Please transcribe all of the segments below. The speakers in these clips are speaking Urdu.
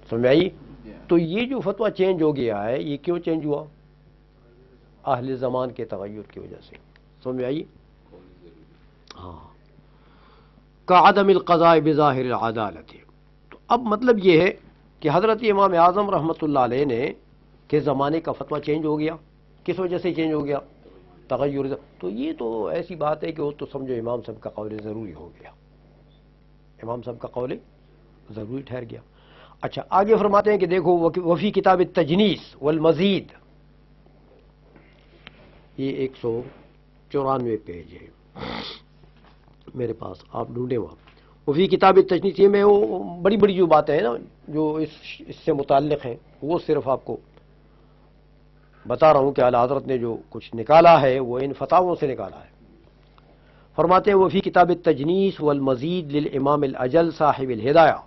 سمجھ آئی؟ تو یہ جو فتویٰ چینج ہو گیا ہے یہ کیوں چینج ہوا؟ اہل زمان کے تغیر کی وجہ سے. سمجھ آئی؟ ہاں. کعدم القضاء بظاہر العدالت. تو اب مطلب یہ ہے کہ حضرت امام اعظم رحمۃ اللہ علیہ نے کہ زمانے کا فتویٰ چینج ہو گیا. کس وجہ سے چینج ہو گیا؟ تغیر. تو یہ تو ایسی بات ہے کہ وہ تو سمجھو امام صاحب کا قول ضروری ہو گیا، امام صاحب کا قول ضروری ٹھہر گیا. اچھا آگے فرماتے ہیں کہ دیکھو وفی کتاب التجنیس والمزید، یہ 194 پیج ہے میرے پاس، آپ ڈھونڈے وہاں. وفی کتاب التجنیس، یہ میں وہ بڑی بڑی جو باتیں ہیں نا جو اس سے متعلق ہیں وہ صرف آپ کو بتا رہا ہوں کہ اعلی حضرت نے جو کچھ نکالا ہے وہ ان فتاووں سے نکالا ہے. فرماتے ہیں وفی کتاب التجنیس والمزید للامام الاجل صاحب الہدایہ،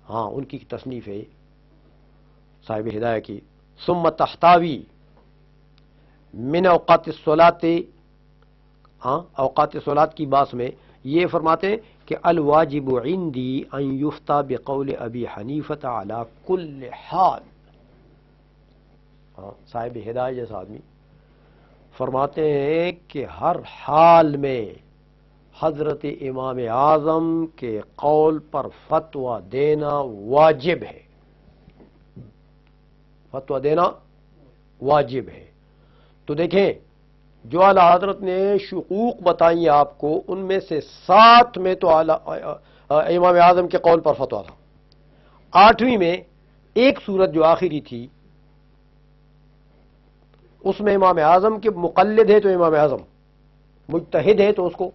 ہاں ان کی تصنیف ہے صاحب ہدایہ کی. ثم تحتاوی من اوقات الصلاۃ، ہاں اوقات صلاۃ کی باس میں یہ فرماتے ہیں کہ الواجب عندی ان یفتى بقول ابی حنیفۃ علی کل حال. ہاں صاحب ہدایہ جیسا آدمی فرماتے ہیں کہ ہر حال میں حضرت امام اعظم کے قول پر فتویٰ دینا واجب ہے، فتویٰ دینا واجب ہے. تو دیکھیں جو اعلی حضرت نے شقوق بتائی آپ کو ان میں سے 7 میں تو امام اعظم کے قول پر فتویٰ تھا، 8ویں میں ایک صورت جو آخری تھی اس میں امام اعظم کے مقلد ہے تو امام اعظم، مجتہد ہے تو اس کو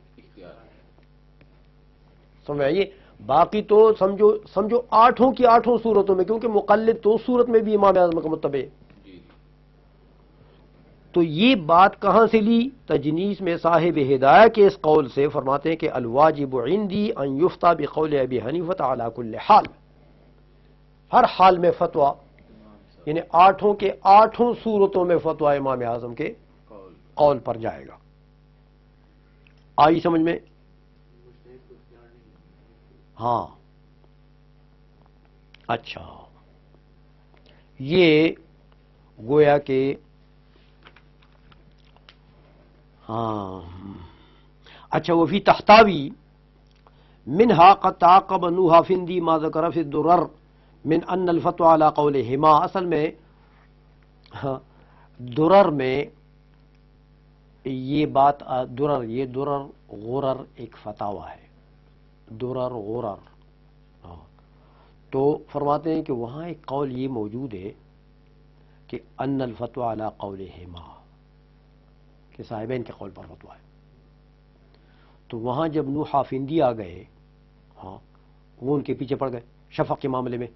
سمجھائیے. باقی تو سمجھو 8 کی 8 صورتوں میں، کیونکہ مقلد تو اس صورت میں بھی امام اعظم کا متبع. تو یہ بات کہاں سے لی؟ تجنیس میں صاحب ہدایہ کے اس قول سے. فرماتے ہیں کہ الواجب عندی ان یفتى بقول ابی حنیفۃ علی کل حال، ہر حال میں فتویٰ، یعنی 8 کے 8 صورتوں میں فتویٰ امام اعظم کے قول پر جائے گا. آئی سمجھ میں؟ ہاں. اچھا یہ گویا کہ ہاں اچھا وفی تحتاوی منہا قد تعاقب نوح فندی ما ذکر فی الدرر من ان الفتوى على قولہما. اصل میں درر میں یہ بات یہ درر غرر ایک فتاوی ہے، درر غرر. تو فرماتے ہیں کہ وہاں ایک قول یہ موجود ہے کہ ان الفتوى على قولہما، کہ صاحبین کے قول پر فتویٰ ہے. تو وہاں جب نوح فندی آ گئے، ہاں وہ ان کے پیچھے پڑ گئے شفق کے معاملے میں،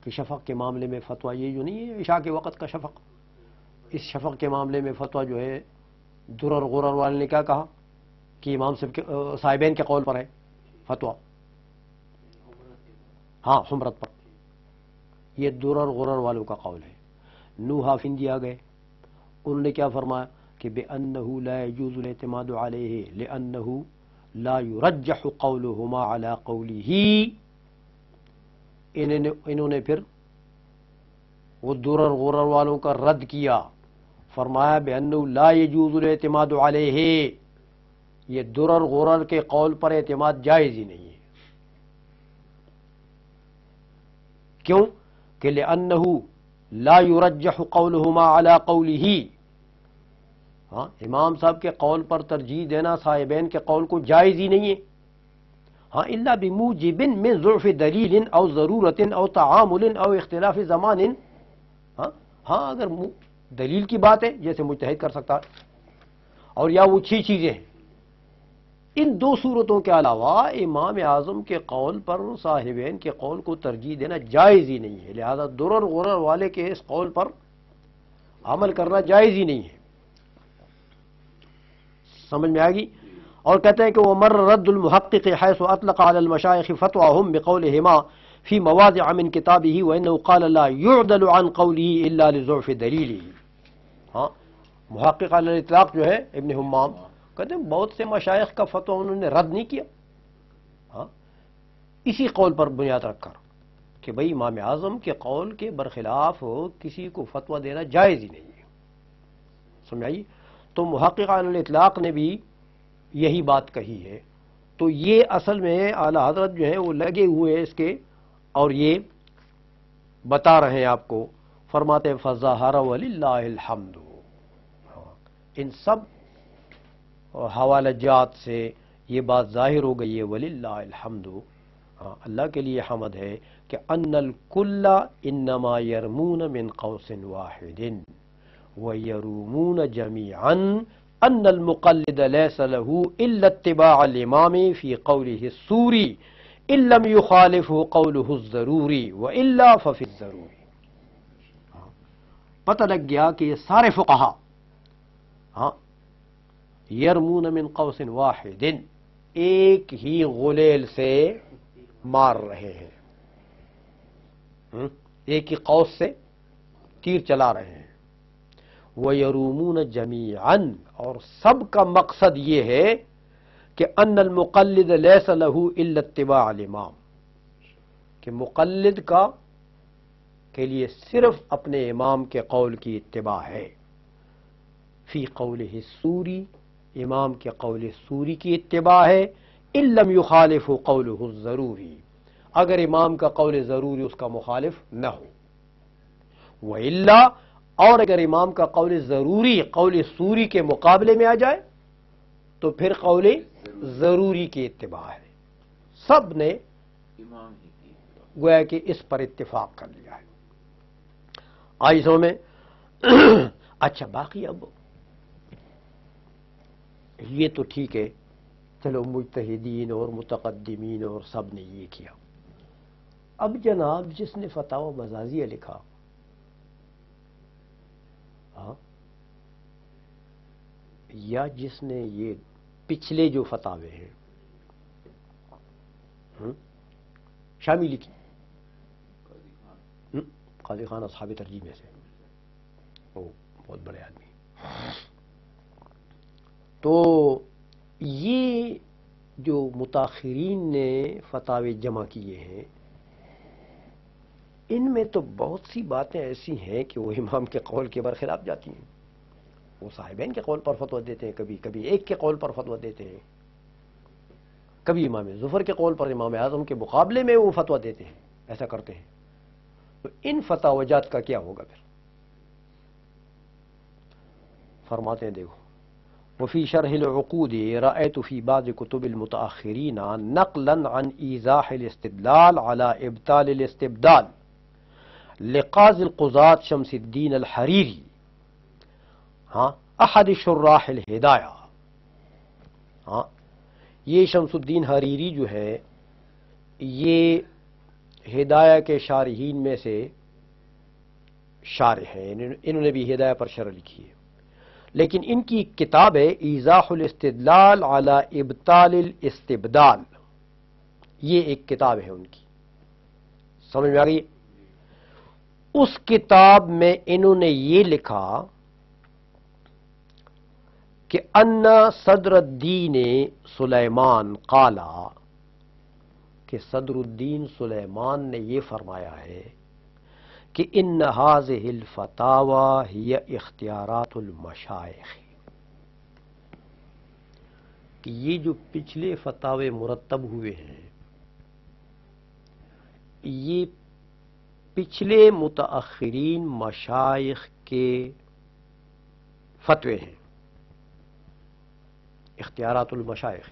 کہ شفق کے معاملے میں فتویٰ یہ جو نہیں ہے عشاء کے وقت کا شفق، اس شفق کے معاملے میں فتویٰ جو ہے درر غرر والے نے کیا کہا کہ امام صاحبین کے قول پر ہے فتویٰ، ہاں حمرت پر. یہ درر غرر والوں کا قول ہے. نوح فندی آ گئے، انہوں نے کیا فرمایا کہ بأنه لا يجوز الاعتماد عليه لأنه لا يرجح قولهما على قوله. انہوں نے پھر وہ درر غرر والوں کا رد کیا، فرمایا بأنه لا يجوز الاعتماد عليه، یہ درر غرر کے قول پر اعتماد جائز ہی نہیں ہے. کیوں کہ لأنه لا يرجح قولهما على قوله، ہاں امام صاحب کے قول پر ترجیح دینا صاحبین کے قول کو جائز ہی نہیں ہے. ہاں الا بموجب من ضعف دلیل او ضرورت او تعامل او اختلاف زمان، ہاں اگر دلیل کی بات ہے جیسے مجتہد کر سکتا ہے، اور یا وہ 6 چیزیں ہیں. ان 2 صورتوں کے علاوہ امام اعظم کے قول پر صاحبین کے قول کو ترجیح دینا جائز ہی نہیں ہے. لہذا درر غرر والے کے اس قول پر عمل کرنا جائز ہی نہیں ہے. سمجھ میں آ گئی؟ اور کہتے ہیں کہ وہ مر رد المحقق حيث اطلق على المشائخ فتواهم بقولهما في مواضع من كتابه وانه قال لا يعدل عن قوله الا لضعف دلیله. ہاں محقق علی الاطلاق جو ہے ابن حمام کہتے ہیں بہت سے مشائخ کا فتویٰ انہوں نے رد نہیں کیا، ہاں اسی قول پر بنیاد رکھ کر کہ بھئی امام اعظم کے قول کے برخلاف کسی کو فتویٰ دینا جائز ہی نہیں ہے. سمجھائی؟ تو محققان الاطلاق نے بھی یہی بات کہی ہے. تو یہ اصل میں اعلیٰ حضرت جو ہیں وہ لگے ہوئے اس کے اور یہ بتا رہے ہیں آپ کو. فرماتے ہیں فَظَهَرَ وَلِلَّهِ الْحَمْدُ. ان سب حوالہ جات سے یہ بات ظاہر ہو گئی ہے. وَلِلَّهِ الْحَمْدُ. اللہ کے لیے حمد ہے کہ ان الکل انما یرمون من قوس واحد ویرومون جمیعا ان المقلد لیس له الا اتباع الامام فی قوله السوری ان لم یخالفه قوله الضروری والا ففی الضروری. پتہ لگ گیا کہ یہ سارے فقہا یرمون من قوس واحد ایک ہی غلیل سے مار رہے ہیں. ایک ہی قوس سے تیر چلا رہے ہیں. وَيَرُومُونَ جَمِيعًا. اور سب کا مقصد یہ ہے کہ ان المقلد لیس له الا اتباع الامام، کہ مقلد کا کے لیے صرف اپنے امام کے قول کی اتباع ہے. فی قولہ السوری، امام کے قول سوری کی اتباع ہے. ان لم یخالف قولہ الضروری، اگر امام کا قول ضروری اس کا مخالف نہ ہو. وَإِلَّا، اور اگر امام کا قول ضروری قول سوری کے مقابلے میں آ جائے تو پھر قول ضروری کی اتباع ہے. سب نے گویا کہ اس پر اتفاق کر لیا ہے. آئی سو میں اچھا باقی اب یہ تو ٹھیک ہے، چلو مجتہدین اور متقدمین اور سب نے یہ کیا. اب جناب جس نے فتاوی مزازیہ لکھا، یا جس نے یہ پچھلے جو فتاوے ہیں شامی لکھی، قاضی خان اصحاب ترجیح میں سے، وہ بہت بڑے آدمی. تو یہ جو متاخرین نے فتاوے جمع کیے ہیں، ان میں تو بہت سی باتیں ایسی ہیں کہ وہ امام کے قول کے برخلاف جاتی ہیں. وہ صاحبین کے قول پر فتویٰ دیتے ہیں، کبھی کبھی ایک کے قول پر فتویٰ دیتے ہیں، کبھی امام ظفر کے قول پر امام اعظم کے مقابلے میں وہ فتویٰ دیتے ہیں، ایسا کرتے ہیں. تو ان فتاوجات کا کیا ہوگا پھر؟ فرماتے ہیں دیکھو، وفي شرح العقود رأيت في بعض كتب المتأخرين نقلا عن إيضاح الاستدلال على إبطال الاستبدال لقاضي القضاة شمس الدين الحريري احد شراح الہدایہ. یہ شمس الدین حریری جو ہے یہ ہدایہ کے شارحین میں سے شارح ہیں، انہوں نے بھی ہدایہ پر شرح لکھی ہے. لیکن ان کی کتاب ہے ایضاح الاستدلال علی ابطال الاستبدال، یہ ایک کتاب ہے ان کی. سمجھ میں آ گئی؟ اس کتاب میں انہوں نے یہ لکھا کہ ان صدر الدین سلیمان قالا، کہ صدر الدین سلیمان نے یہ فرمایا ہے کہ ان هذه الفتاوى هي اختیارات المشائخ، کہ یہ جو پچھلے فتاوے مرتب ہوئے ہیں یہ پچھلے متاخرین مشائخ کے فتوے ہیں، اختیارات المشائخ.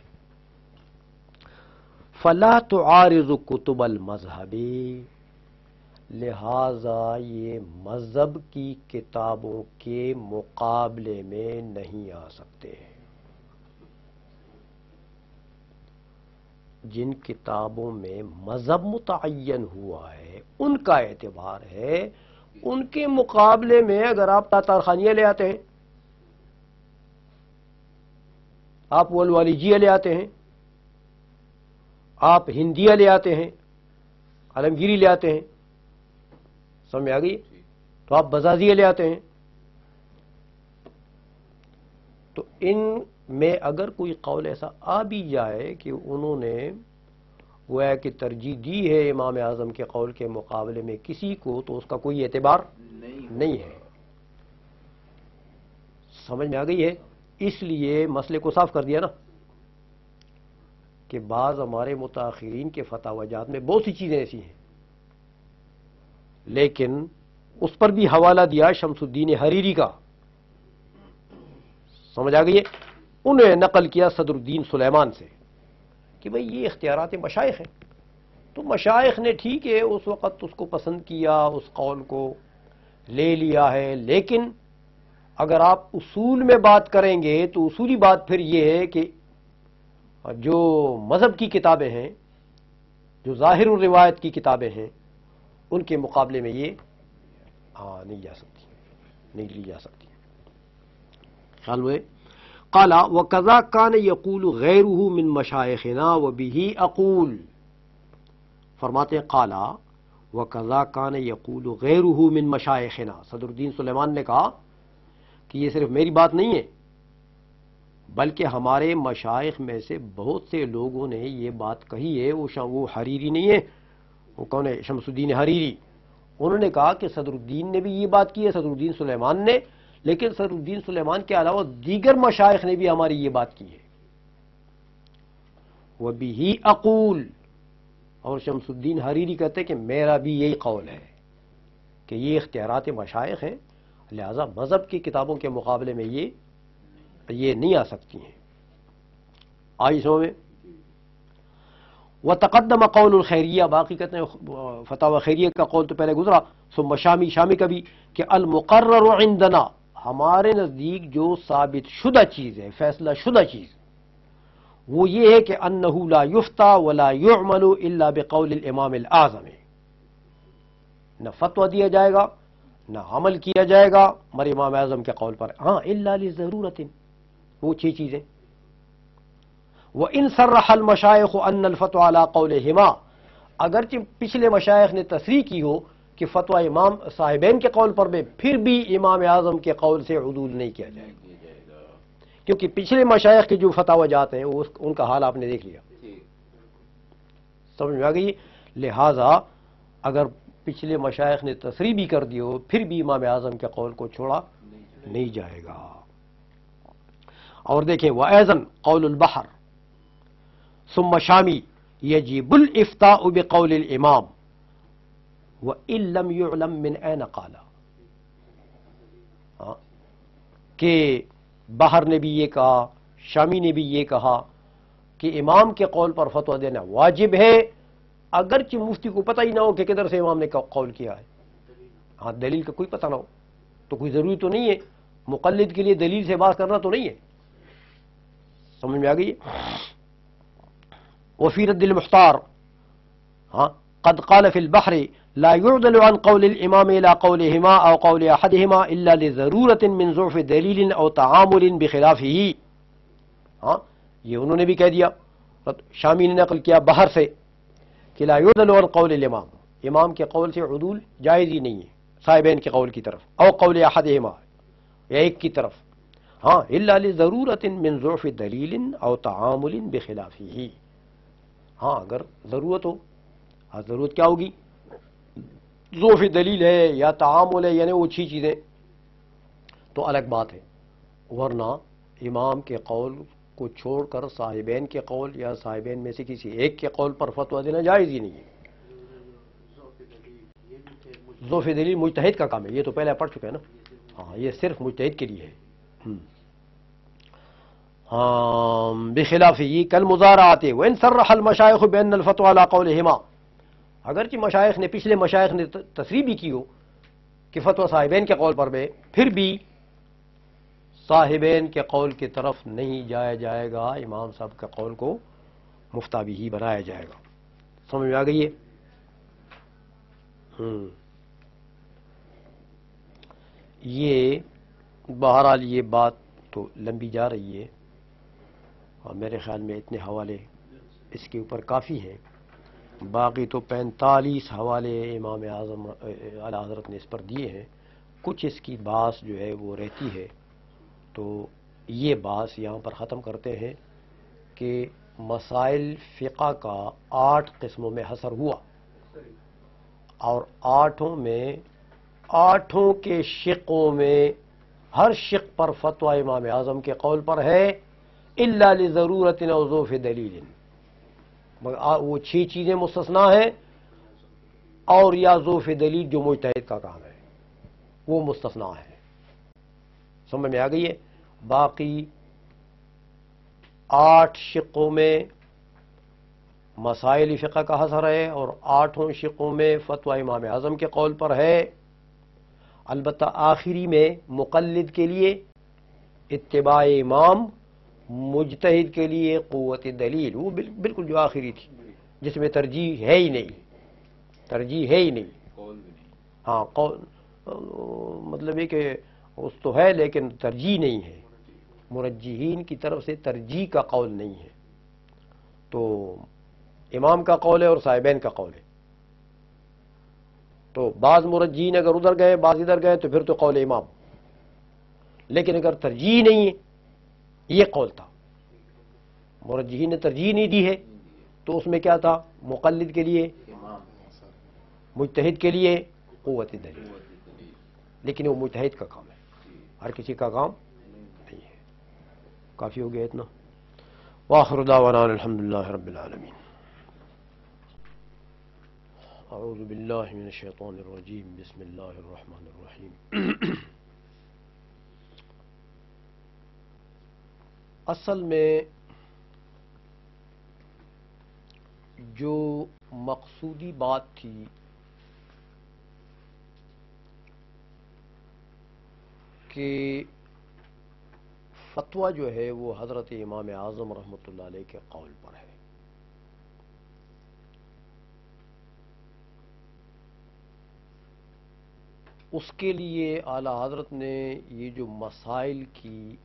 فلا تعارض کتب المذہب، لہذا یہ مذہب کی کتابوں کے مقابلے میں نہیں آ سکتے. جن کتابوں میں مذہب متعین ہوا ہے ان کا اعتبار ہے، ان کے مقابلے میں اگر آپ تاتارخانیہ لے آتے ہیں، آپ والوالیجیہ لے آتے ہیں، آپ ہندیہ لے آتے ہیں، عالمگیری لے آتے ہیں، سمجھ میں آ گئی، تو آپ بزازیہ لے آتے ہیں، تو ان میں اگر کوئی قول ایسا آ بھی جائے کہ انہوں نے گویا کہ ترجیح دی ہے امام اعظم کے قول کے مقابلے میں کسی کو تو اس کا کوئی اعتبار نہیں ہے. سمجھ میں آ گئی ہے؟ اس لیے مسئلے کو صاف کر دیا نا کہ بعض ہمارے متاخرین کے فتاوی جات میں بہت سی چیزیں ایسی ہیں، لیکن اس پر بھی حوالہ دیا شمس الدین حریری کا. سمجھ آ گئی ہے؟ انہوں نے نقل کیا صدر الدین سلیمان سے کہ بھئی یہ اختیارات مشائخ ہیں. تو مشائخ نے ٹھیک ہے اس وقت اس کو پسند کیا، اس قول کو لے لیا ہے، لیکن اگر آپ اصول میں بات کریں گے تو اصولی بات پھر یہ ہے کہ جو مذہب کی کتابیں ہیں، جو ظاہر الروایت کی کتابیں ہیں، ان کے مقابلے میں یہ نہیں جا سکتی، نہیں لی جا سکتی. خیال ہوئے؟ قال وکذا کان یقول غیرہ من مشائخنا وبہ اقول. فرماتے ہیں قال وکذا کان یقول غیرہ من مشائخنا، صدر الدین سلیمان نے کہا کہ یہ صرف میری بات نہیں ہے بلکہ ہمارے مشائخ میں سے بہت سے لوگوں نے یہ بات کہی ہے. وہ حریری نہیں ہے، وہ کون ہے؟ شمس الدین حریری. انہوں نے کہا کہ صدر الدین نے بھی یہ بات کی ہے، صدر الدین سلیمان نے، لیکن صدر الدین سلیمان کے علاوہ دیگر مشائخ نے بھی ہماری یہ بات کی ہے. وَبِهِ اقول، اور شمس الدین حریری کہتے ہیں کہ میرا بھی یہی قول ہے کہ یہ اختیارات مشائخ ہیں، لہذا مذہب کی کتابوں کے مقابلے میں یہ نہیں آ سکتی ہیں. آئی سمجھ میں؟ وتقدم قول الخیریہ، باقی کہتے ہیں فتاوی خیریہ کا قول تو پہلے گزرا. ثم شامی کا بھی کہ المقرر عندنا، ہمارے نزدیک جو ثابت شدہ چیز ہے، فیصلہ شدہ چیز، وہ یہ ہے کہ انہ لا یفتى ولا يعمل الا بقول الامام الاعظم، نہ فتویٰ دیا جائے گا نہ عمل کیا جائے گا ہمارے امام اعظم کے قول پر، ہاں الا لضرورت، وہ 6 چیزیں. وَإِن صَرَّحَ الْمَشَائِخُ أَنَّ الْفَتْوَى عَلَى قَوْلِهِمَا، اگرچہ پچھلے مشائخ نے تصریح کی ہو کہ فتویٰ امام صاحبین کے قول پر بھی، پھر بھی امام اعظم کے قول سے عدول نہیں کیا جائے گا، کیونکہ پچھلے مشائخ کے جو فتاوی جات ہیں ان کا حال آپ نے دیکھ لیا. سمجھ میں آ گئی؟ لہذا اگر پچھلے مشائخ نے تصریح بھی کر دی ہو پھر بھی امام اعظم کے قول کو چھوڑا نہیں جائے گا. اور دیکھیں وَأَيْضًا قول البحر ثم شامی یجب الافتاء بقول الامام وان لم يعلم من اين قال، کہ بحر نے بھی یہ کہا، شامی نے بھی یہ کہا کہ امام کے قول پر فتویٰ دینا واجب ہے اگرچہ مفتی کو پتہ ہی نہ ہو کہ کدھر سے امام نے قول کیا ہے. ہاں دلیل کا کوئی پتہ نہ ہو تو کوئی ضروری تو نہیں ہے، مقلد کے لیے دلیل سے بات کرنا تو نہیں ہے. سمجھ میں آ گئی؟ وفي رد المختار قد قال في البحر لا يعدل عن قول الامام الى قولهما او قول احدهما الا لضرورة من ضعف دلیل او تعامل بخلافه. یہ انہوں نے بھی کہہ دیا، شامی نے نقل کیا بحر سے کہ لا يعدل عن قول الامام، امام کے قول سے عدول جائز ہی نہیں ہے صاحبین کے قول کی طرف، او قول احدهما یا ایک کی طرف، الا لضرورة من ضعف دلیل او تعامل بخلافه. ہاں اگر ضرورت ہو، ضرورت کیا ہوگی؟ ضعف دلیل ہے یا تعامل ہے، یعنی وہ 6 چیزیں تو الگ بات ہے، ورنہ امام کے قول کو چھوڑ کر صاحبین کے قول یا صاحبین میں سے کسی ایک کے قول پر فتویٰ دینا جائز ہی نہیں ہے. ضعف دلیل مجتہد کا کام ہے، یہ تو پہلے پڑھ چکے ہیں نا. ہاں یہ صرف مجتہد کے لیے ہے. بخلافه كالمزارعات وان صرح المشايخ بان الفتوى على قولهما، اگرچہ مشائخ نے پچھلے مشائخ نے تصریح بھی کی ہو کہ فتویٰ صاحبین کے قول پر بھی، پھر بھی صاحبین کے قول کی طرف نہیں جایا جائے گا، امام صاحب کے قول کو مفتابی ہی بنایا جائے گا. سمجھ میں آ گئی ہے؟ یہ بہرحال یہ بات تو لمبی جا رہی ہے اور میرے خیال میں اتنے حوالے اس کے اوپر کافی ہیں. باقی تو 45 حوالے امام اعظم اعلی حضرت نے اس پر دیے ہیں. کچھ اس کی باس جو ہے وہ رہتی ہے، تو یہ باس یہاں پر ختم کرتے ہیں کہ مسائل فقہ کا 8 قسموں میں حصر ہوا، اور 8 کے شقوں میں ہر شق پر فتویٰ امام اعظم کے قول پر ہے، الا لضرورت او ذوف دلیل، مگر وہ 6 چیزیں مستثنا ہیں، اور یا ذوف دلیل جو مجتہد کا کام ہے وہ مستثنا ہے۔ سمجھ میں آ گئی ہے؟ باقی 8 شقوں میں مسائل فقہ کا حصر ہے، اور 8 شقوں میں فتویٰ امام اعظم کے قول پر ہے۔ البتہ آخری میں مقلد کے لیے اتباع امام، مجتہد کے لیے قوت دلیل، وہ بالکل جو آخری تھی جس میں ترجیح ہے ہی نہیں، ترجیح ہے ہی نہیں۔ ہاں قول مطلب یہ کہ اس تو ہے لیکن ترجیح نہیں ہے، مرجحین کی طرف سے ترجیح کا قول نہیں ہے، تو امام کا قول ہے اور صاحبین کا قول ہے، تو بعض مرجحین اگر ادھر گئے بعض ادھر گئے تو پھر تو قول امام، لیکن اگر ترجیح نہیں ہے، یہ قول تھا، مرجحین نے ترجیح نہیں دی ہے، تو اس میں کیا تھا؟ مقلد کے لیے، مجتہد کے لیے قوت دلیل، لیکن وہ مجتہد کا کام ہے، ہر کسی کا کام نہیں ہے۔ کافی ہو گیا اتنا۔ وآخر دعوانا الحمدللہ رب العالمین۔ اعوذ باللہ من الشیطان الرجیم، بسم اللہ الرحمن الرحیم۔ اصل میں جو مقصودی بات تھی کہ فتویٰ جو ہے وہ حضرت امام اعظم رحمۃ اللہ علیہ کے قول پر ہے، اس کے لیے اعلی حضرت نے یہ جو مسائل کی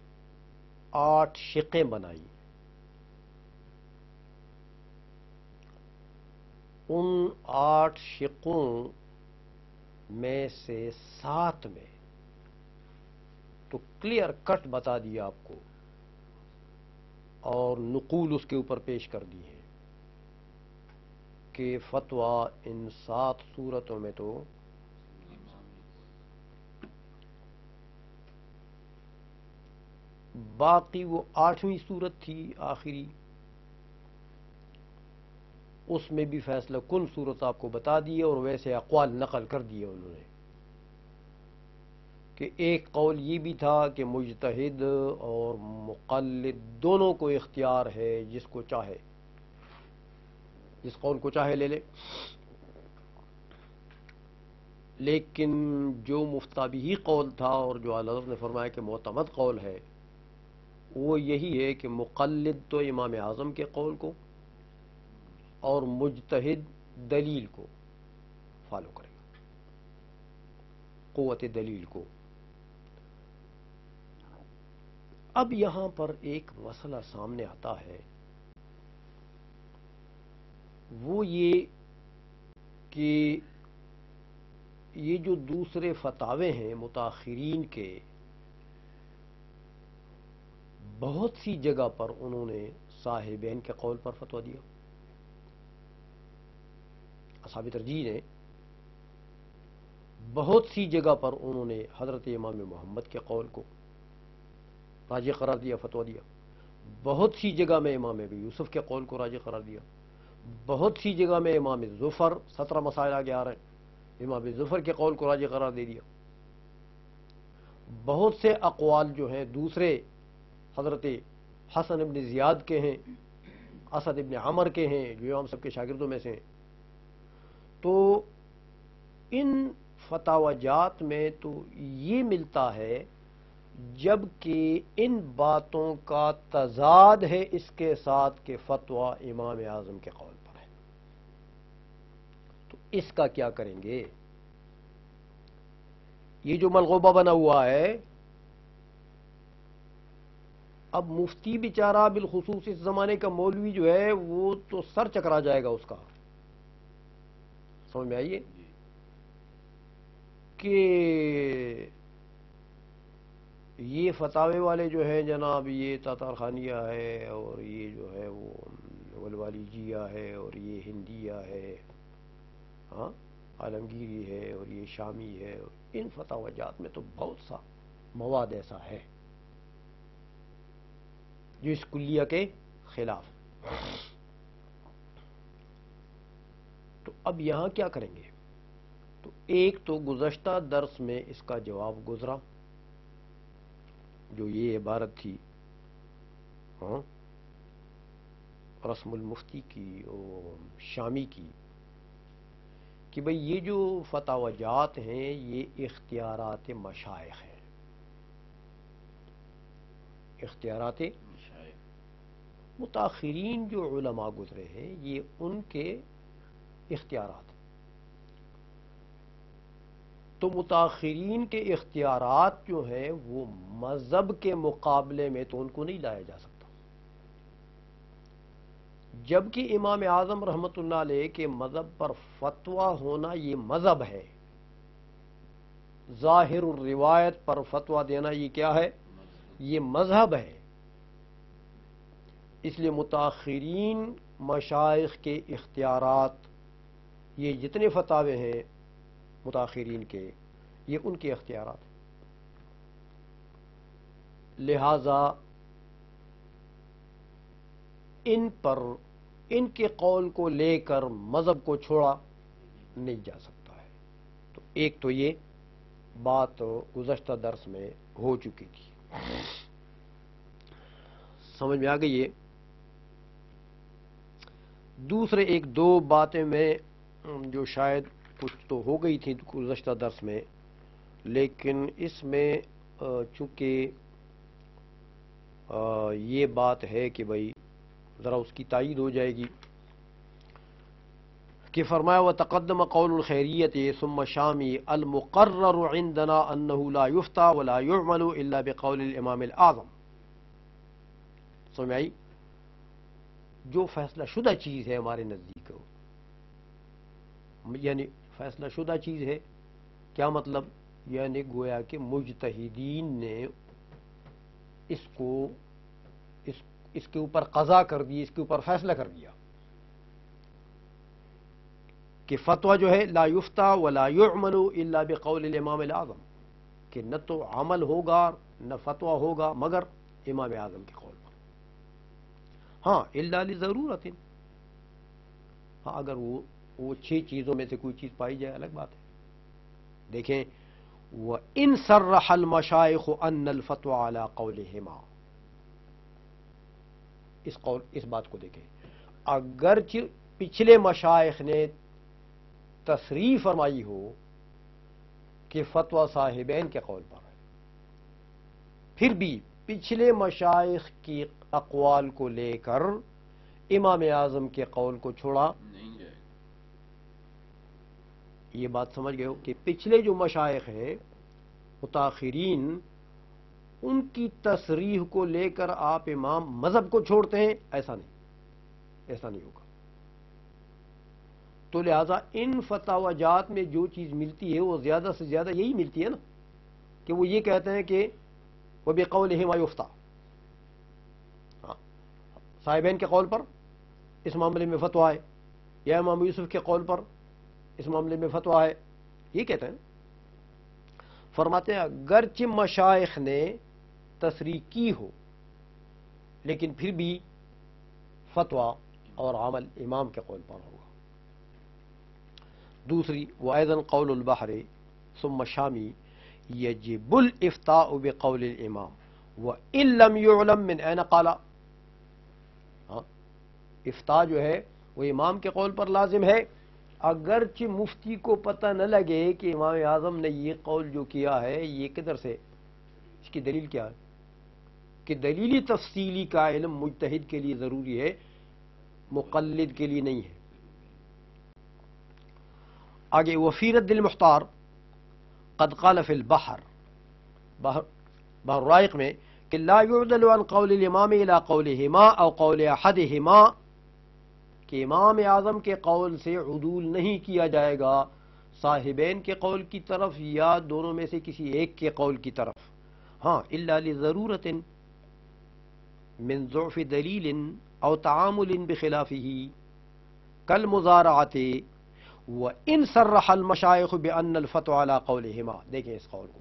8 شقیں بنائی، ان 8 شقوں میں سے 7 میں تو کلیئر کٹ بتا دیا آپ کو، اور نقول اس کے اوپر پیش کر دی ہے کہ فتویٰ ان 7 صورتوں میں تو باقی وہ 8ویں صورت تھی آخری، اس میں بھی فیصلہ کن صورت آپ کو بتا دی ہے، اور ویسے اقوال نقل کر دیے انہوں نے کہ ایک قول یہ بھی تھا کہ مجتہد اور مقلد دونوں کو اختیار ہے، جس کو چاہے جس قول کو چاہے لے لے، لیکن جو مفتابی قول تھا اور جو اعلی حضرت نے فرمایا کہ معتمد قول ہے وہ یہی ہے کہ مقلد تو امام اعظم کے قول کو اور مجتہد دلیل کو فالو کرے گا، قوت دلیل کو۔ اب یہاں پر ایک مسئلہ سامنے آتا ہے، وہ یہ کہ یہ جو دوسرے فتاوے ہیں متاخرین کے، بہت سی جگہ پر انہوں نے صاحبین کے قول پر فتویٰ دیا، اصحاب ترجیح نے بہت سی جگہ پر انہوں نے حضرت امام محمد کے قول کو راجح قرار دیا، فتویٰ دیا، بہت سی جگہ میں امام ابی یوسف کے قول کو راجح قرار دیا، بہت سی جگہ میں امام ظفر، 17 مسائل آگے آ رہے ہیں، امام ظفر کے قول کو راجح قرار دے دیا، بہت سے اقوال جو ہیں دوسرے حضرت حسن ابن زیاد کے ہیں، اسد ابن عمر کے ہیں جو ہم سب کے شاگردوں میں سے ہیں، تو ان فتاوی جات میں تو یہ ملتا ہے جبکہ ان باتوں کا تضاد ہے اس کے ساتھ کہ فتویٰ امام اعظم کے قول پر ہے، تو اس کا کیا کریں گے؟ یہ جو ملغوبہ بنا ہوا ہے، اب مفتی بیچارہ بالخصوص اس زمانے کا مولوی جو ہے وہ تو سر چکرا جائے گا اس کا، سمجھ میں آئیے کہ یہ فتاوے والے جو ہیں جناب، یہ تاتار خانیہ ہے، اور یہ جو ہے وہ ولوالیجیہ ہے، اور یہ ہندیہ ہے، ہاں عالمگیری ہے، اور یہ شامی ہے، اور ان فتاوی جات میں تو بہت سا مواد ایسا ہے جو اس کلیہ کے خلاف. تو اب یہاں کیا کریں گے؟ تو ایک تو گزشتہ درس میں اس کا جواب گزرا، جو یہ عبارت تھی ہاں رسم المفتی کی اور شامی کی، کہ بھئی یہ جو فتاوی جات ہیں یہ اختیارات مشائخ ہیں. اختیارات متاخرین جو علماء گزرے ہیں یہ ان کے اختیارات. تو متاخرین کے اختیارات جو ہیں وہ مذہب کے مقابلے میں تو ان کو نہیں لایا جا سکتا، جبکہ امام اعظم رحمۃ اللہ علیہ کے مذہب پر فتویٰ ہونا یہ مذہب ہے. ظاہر الروایت پر فتویٰ دینا یہ کیا ہے؟ یہ مذہب ہے. اس لیے متاخرین مشائخ کے اختیارات، یہ جتنے فتاوے ہیں متاخرین کے، یہ ان کے اختیارات ہیں. لہذا ان پر ان کے قول کو لے کر مذہب کو چھوڑا نہیں جا سکتا ہے. تو ایک تو یہ بات گزشتہ درس میں ہو چکی تھی، سمجھ میں آ گئی ہے. دوسرے ایک دو باتیں میں جو شاید کچھ تو ہو گئی تھی گزشتہ درس میں، لیکن اس میں چونکہ یہ بات ہے کہ بھئی ذرا اس کی تائید ہو جائے گی کہ فرمایا وتقدم قول الخیریت ثم شامی المقرر عندنا انه لا يفتى ولا يعمل الا بقول الامام الاعظم. سمجھ آئی؟ جو فیصلہ شدہ چیز ہے ہمارے نزدیک، یعنی فیصلہ شدہ چیز ہے، کیا مطلب؟ یعنی گویا کہ مجتہدین نے اس کے اوپر قضا کر دی، اس کے اوپر فیصلہ کر دیا کہ فتویٰ جو ہے لا یفتہ ولا یعمل الا بقول الامام الاعظم، کہ نہ تو عمل ہوگا نہ فتویٰ ہوگا مگر امام اعظم کے قول پر. ہاں الا لضرورت، ہاں اگر وہ 6 چیزوں میں سے کوئی چیز پائی جائے الگ بات ہے. دیکھیں وَإِن صَرَّحَ الْمَشَائِخُ أَنَّ الْفَتْوَى عَلَى قَوْلِهِمَا، اس بات کو دیکھیں، اگرچہ پچھلے مشائخ نے تصریح فرمائی ہو کہ فتویٰ صاحبین کے قول پر ہے، پھر بھی پچھلے مشائخ کی اقوال کو لے کر امام اعظم کے قول کو چھوڑا نہیں جائے. یہ بات سمجھ گئے ہو کہ پچھلے جو مشائخ ہیں متاخرین، ان کی تصریح کو لے کر آپ امام مذہب کو چھوڑتے ہیں؟ ایسا نہیں ہوگا. تو لہذا ان فتاوی جات میں جو چیز ملتی ہے وہ زیادہ سے زیادہ یہی ملتی ہے نا، کہ وہ یہ کہتے ہیں کہ وَبِقَوْلِهِمَا يُفْتَى، صاحبین کے قول پر اس معاملے میں فتویٰ ہے، یا امام یوسف کے قول پر اس معاملے میں فتویٰ ہے، یہ کہتے ہیں. فرماتے ہیں اگرچہ مشائخ نے تصریح کی ہو لیکن پھر بھی فتویٰ اور عمل امام کے قول پر ہوگا. دوسری وَأَيْضًا قَوْلُ الْبَحْرِ ثُمَّ شَامِي يَجِبُ الْإِفْتَاءُ بِقَوْلِ الْإِمَامِ وَإِن لَّمْ يُعْلَمْ مِنْ أَيْنَ قَالَ. افتاء جو ہے وہ امام کے قول پر لازم ہے، اگرچہ مفتی کو پتہ نہ لگے کہ امام اعظم نے یہ قول جو کیا ہے یہ کدھر سے، اس کی دلیل کیا ہے، کہ دلیلی تفصیلی کا علم مجتہد کے لیے ضروری ہے، مقلد کے لیے نہیں ہے. آگے وفی رد المختار قد قال فی البحر، بحر الرائق میں، کہ لا يعدل عن قول الامام الى قولهما او قول احدهما، کہ امام اعظم کے قول سے عدول نہیں کیا جائے گا صاحبین کے قول کی طرف یا دونوں میں سے کسی ایک کے قول کی طرف. ہاں الا لضرورت من ضعف دلیل او تعامل بخلافه کالمزارعۃ وان صرح المشائخ بان الفتوى على قولهما. دیکھیں اس قول کو،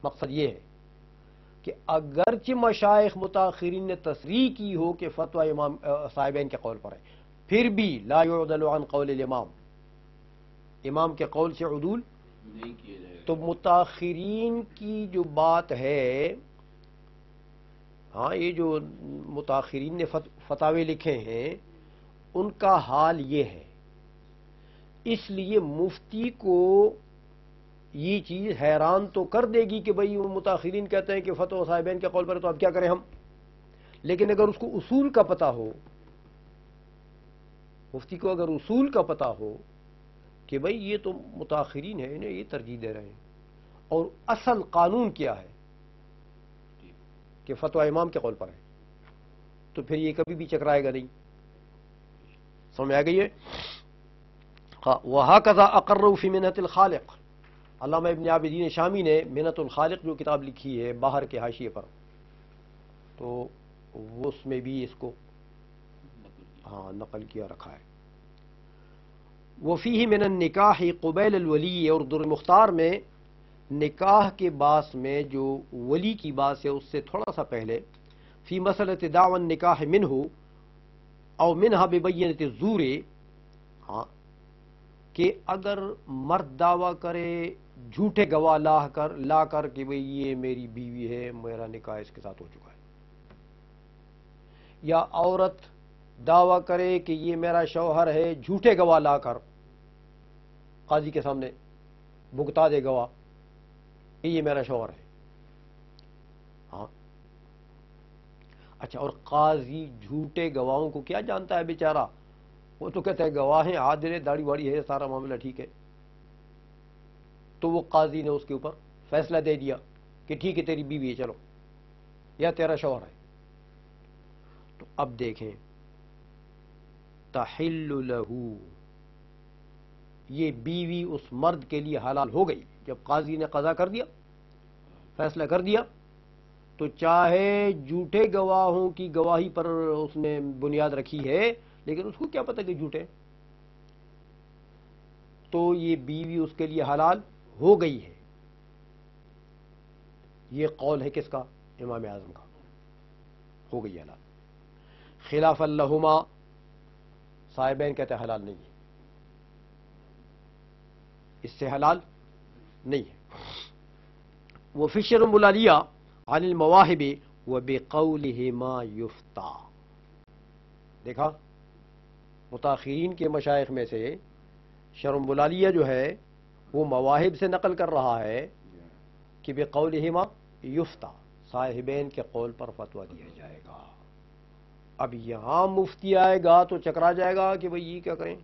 مقصد یہ ہے کہ اگرچہ مشائخ متاخرین نے تصریح کی ہو کہ فتویٰ امام صاحبین کے قول پر ہے، پھر بھی لا يعدل عن قول الامام، امام کے قول سے عدول نہیں کیا جائے گا. تو متاخرین کی جو بات ہے، ہاں یہ جو متاخرین نے فتاوے لکھے ہیں ان کا حال یہ ہے، اس لیے مفتی کو یہ چیز حیران تو کر دے گی کہ بھئی وہ متاخرین کہتے ہیں کہ فتویٰ صاحبین کے قول پر ہے تو اب کیا کریں ہم. لیکن اگر اس کو اصول کا پتہ ہو، مفتی کو اگر اصول کا پتہ ہو کہ بھئی یہ تو متاخرین ہیں، انہیں یہ ترجیح دے رہے ہیں، اور اصل قانون کیا ہے کہ فتویٰ امام کے قول پر ہے، تو پھر یہ کبھی بھی چکرائے گا نہیں. سمجھ آ گئی ہے؟ وَهَكَذَا أَقَرُّوا فِي مِنَّةِ الْخَالِقِ. علامہ ابن عابدین شامی نے منت الخالق جو کتاب لکھی ہے باہر کے حاشیے پر، تو وہ اس میں بھی اس کو نقل کیا رکھا ہے. وفیہ من النکاح قبیل الولی، اور در مختار میں نکاح کے باس میں جو ولی کی بات ہے اس سے تھوڑا سا پہلے، فی مسئلۃ دعوی النکاح منہ او منہا ببینۃ الزور، کہ اگر مرد دعویٰ کرے جھوٹے گواہ لا کر کہ بھئی یہ میری بیوی ہے، میرا نکاح اس کے ساتھ ہو چکا ہے، یا عورت دعویٰ کرے کہ یہ میرا شوہر ہے، جھوٹے گواہ لا کر قاضی کے سامنے بگتا دے گواہ کہ یہ میرا شوہر ہے. ہاں اچھا، اور قاضی جھوٹے گواہوں کو کیا جانتا ہے بیچارہ، وہ تو کہتا ہے گواہ ہیں، عادل ہے، داڑھی واڑی ہے، سارا معاملہ ٹھیک ہے. تو وہ قاضی نے اس کے اوپر فیصلہ دے دیا کہ ٹھیک ہے تیری بیوی ہے، چلو، یا تیرا شوہر ہے. تو اب دیکھیں، تحل لہو، یہ بیوی اس مرد کے لیے حلال ہو گئی جب قاضی نے قضا کر دیا، فیصلہ کر دیا. تو چاہے جھوٹے گواہوں کی گواہی پر اس نے بنیاد رکھی ہے، لیکن اس کو کیا پتہ کہ جھوٹے، تو یہ بیوی اس کے لیے حلال ہو گئی ہے. یہ قول ہے کس کا؟ امام اعظم کا، ہو گئی حلال. خلاف لہما، صاحبین کہتے ہیں حلال نہیں ہے، اس سے حلال نہیں ہے. وہ فشر ملالیہ عن المواہب وبقولہما یفتیٰ. دیکھا، متاخرین کے مشائخ میں سے شرم بلالیہ جو ہے وہ مواہب سے نقل کر رہا ہے کہ بقولہما یفتیٰ، صاحبین کے قول پر فتویٰ دیا جائے گا. اب یہاں مفتی آئے گا تو چکرا جائے گا کہ بھئی یہ کیا کریں،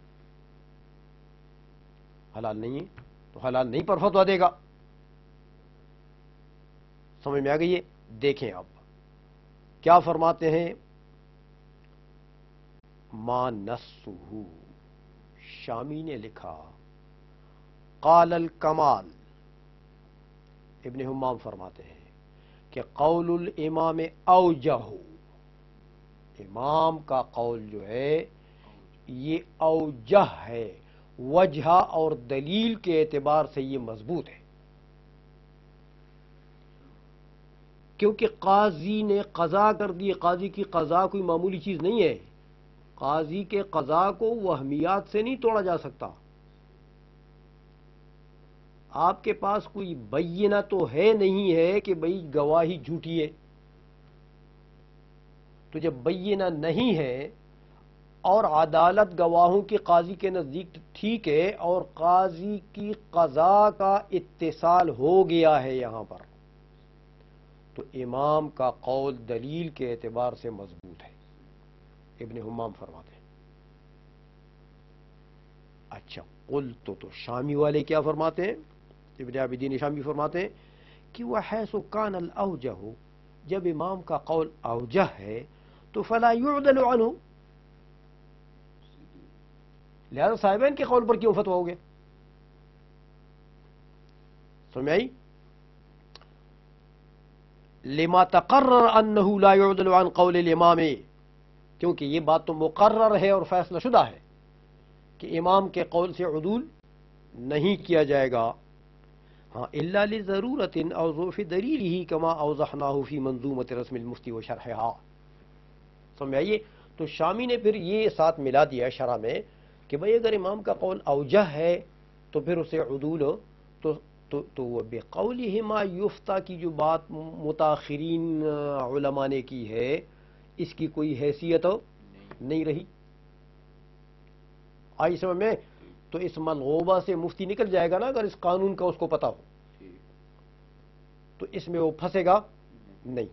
حلال نہیں ہے، تو حلال نہیں پر فتویٰ دے گا. سمجھ میں آ گئی ہے؟ دیکھیں اب کیا فرماتے ہیں. ما نسہ، شامی نے لکھا، قال الکمال، ابن حمام فرماتے ہیں کہ قول الامام اوجہ، امام کا قول جو ہے یہ اوجہ ہے، وجہ اور دلیل کے اعتبار سے یہ مضبوط ہے، کیونکہ قاضی نے قضا کر دی. قاضی کی قضا کوئی معمولی چیز نہیں ہے، قاضی کے قضا کو وہمیات سے نہیں توڑا جا سکتا. آپ کے پاس کوئی بینہ تو ہے نہیں ہے کہ بھئی گواہی جھوٹی ہے، تو جب بینہ نہیں ہے اور عدالت گواہوں کی قاضی کے نزدیک ٹھیک ہے اور قاضی کی قضا کا اتصال ہو گیا ہے یہاں پر، تو امام کا قول دلیل کے اعتبار سے مضبوط ہے. ابن حمام فرماتے ہیں. اچھا، قلت، تو شامی والے کیا فرماتے ہیں؟ ابن عابدین شامی فرماتے ہیں کہ وحیث کان الاوجہ، جب امام کا قول اوجہ ہے تو فلا یعدل عنہ، لہذا صاحبین کے قول پر کیوں فتویٰ ہو گیا؟ سمجھ آئی؟ لما تقرر انه لا يعدل عن قول الامام، کیونکہ یہ بات تو مقرر ہے اور فیصلہ شدہ ہے کہ امام کے قول سے عدول نہیں کیا جائے گا، ہاں الا لضرورت او ضعف دلیلہ کما اوضحناہ فی منظومۃ رسم المفتی و شرحہا. سمجھ آئیے؟ تو شامی نے پھر یہ ساتھ ملا دیا شرح میں کہ بھئی اگر امام کا قول اوجہ ہے تو پھر اسے عدول تو بقولہما یفتہ کی جو بات متاخرین علماء نے کی ہے اس کی کوئی حیثیت نہیں رہی. آئی سمجھ میں؟ تو اس ملغوبہ سے مفتی نکل جائے گا نا اگر اس قانون کا اس کو پتا ہو، تو اس میں وہ پھنسے گا نہیں.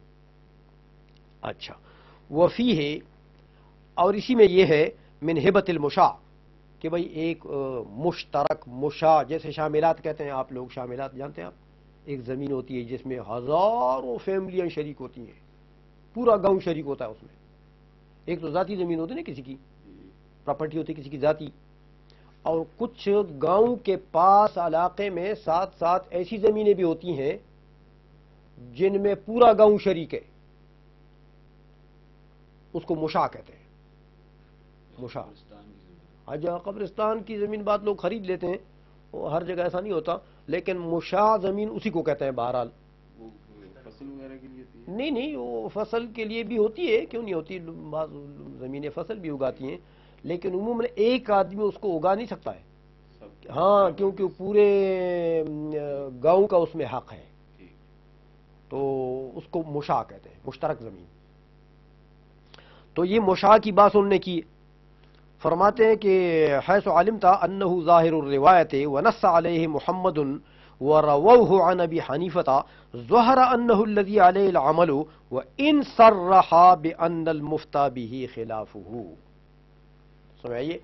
اچھا، وفی ہے، اور اسی میں یہ ہے من ہبت المشاع کہ بھئی ایک مشترک مشاع، جیسے شاملات کہتے ہیں آپ لوگ، شاملات جانتے ہیں آپ؟ ایک زمین ہوتی ہے جس میں ہزاروں فیملیاں شریک ہوتی ہیں، پورا گاؤں شریک ہوتا ہے اس میں. ایک تو ذاتی زمین ہوتی ہے نا، کسی کی پراپرٹی ہوتی ہے کسی کی ذاتی، اور کچھ گاؤں کے پاس علاقے میں ساتھ ساتھ ایسی زمینیں بھی ہوتی ہیں جن میں پورا گاؤں شریک ہے، اس کو مشاع کہتے ہیں. مشاع جہاں قبرستان کی زمین بعد لوگ خرید لیتے ہیں، وہ ہر جگہ ایسا نہیں ہوتا، لیکن مشاع زمین اسی کو کہتے ہیں. بہرحال فصل وغیرہ کے لیے نہیں وہ فصل کے لیے بھی ہوتی ہے، کیوں نہیں ہوتی، بعض زمینیں فصل بھی اگاتی ہیں، لیکن عموماً ایک آدمی اس کو اگا نہیں سکتا ہے. ہاں، کیونکہ پورے گاؤں کا اس میں حق ہے، تو اس کو مشاع کہتے ہیں، مشترک زمین. تو یہ مشاع کی بات انہوں نے کی. فرماتے ہیں کہ حیث علمت انہ ظاہر الروایت ونص علیہ محمد ورووہ عن ابی حنیفہ ظہر انہ الذی علیہ العمل وان صرح بان المفتى به خلافہ. سمجھئے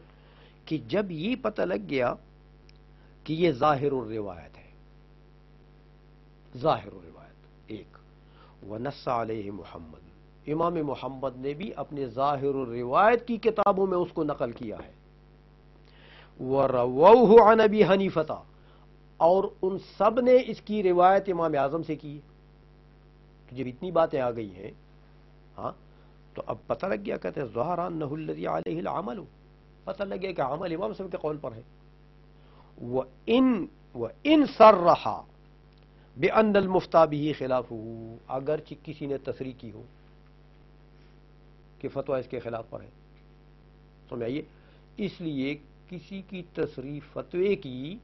کہ جب یہ پتہ لگ گیا کہ یہ ظاہر الروایت ہے، ظاہر الروایت ایک، ونص علیہ محمد، امام محمد نے بھی اپنے ظاہر الروایت کی کتابوں میں اس کو نقل کیا ہے، ورووہ عن ابی حنیفہ، اور ان سب نے اس کی روایت امام اعظم سے کی. تو جب اتنی باتیں آ گئی ہیں، ہاں، تو اب پتہ لگ گیا، کہتے ہیں ظہر انہ الذی علیہ العمل، پتہ لگ گیا کہ عمل امام صاحب کے قول پر ہے. وَإِن صَرَّحَ بِأَنَّ الْمُفْتَى بِهِ خِلَافُهُ، اگرچہ کسی نے تصریح کی ہو کہ فتویٰ اس کے خلاف پر ہے. سمجھئیے؟ اس لیے کسی کی تصریح فتوے کی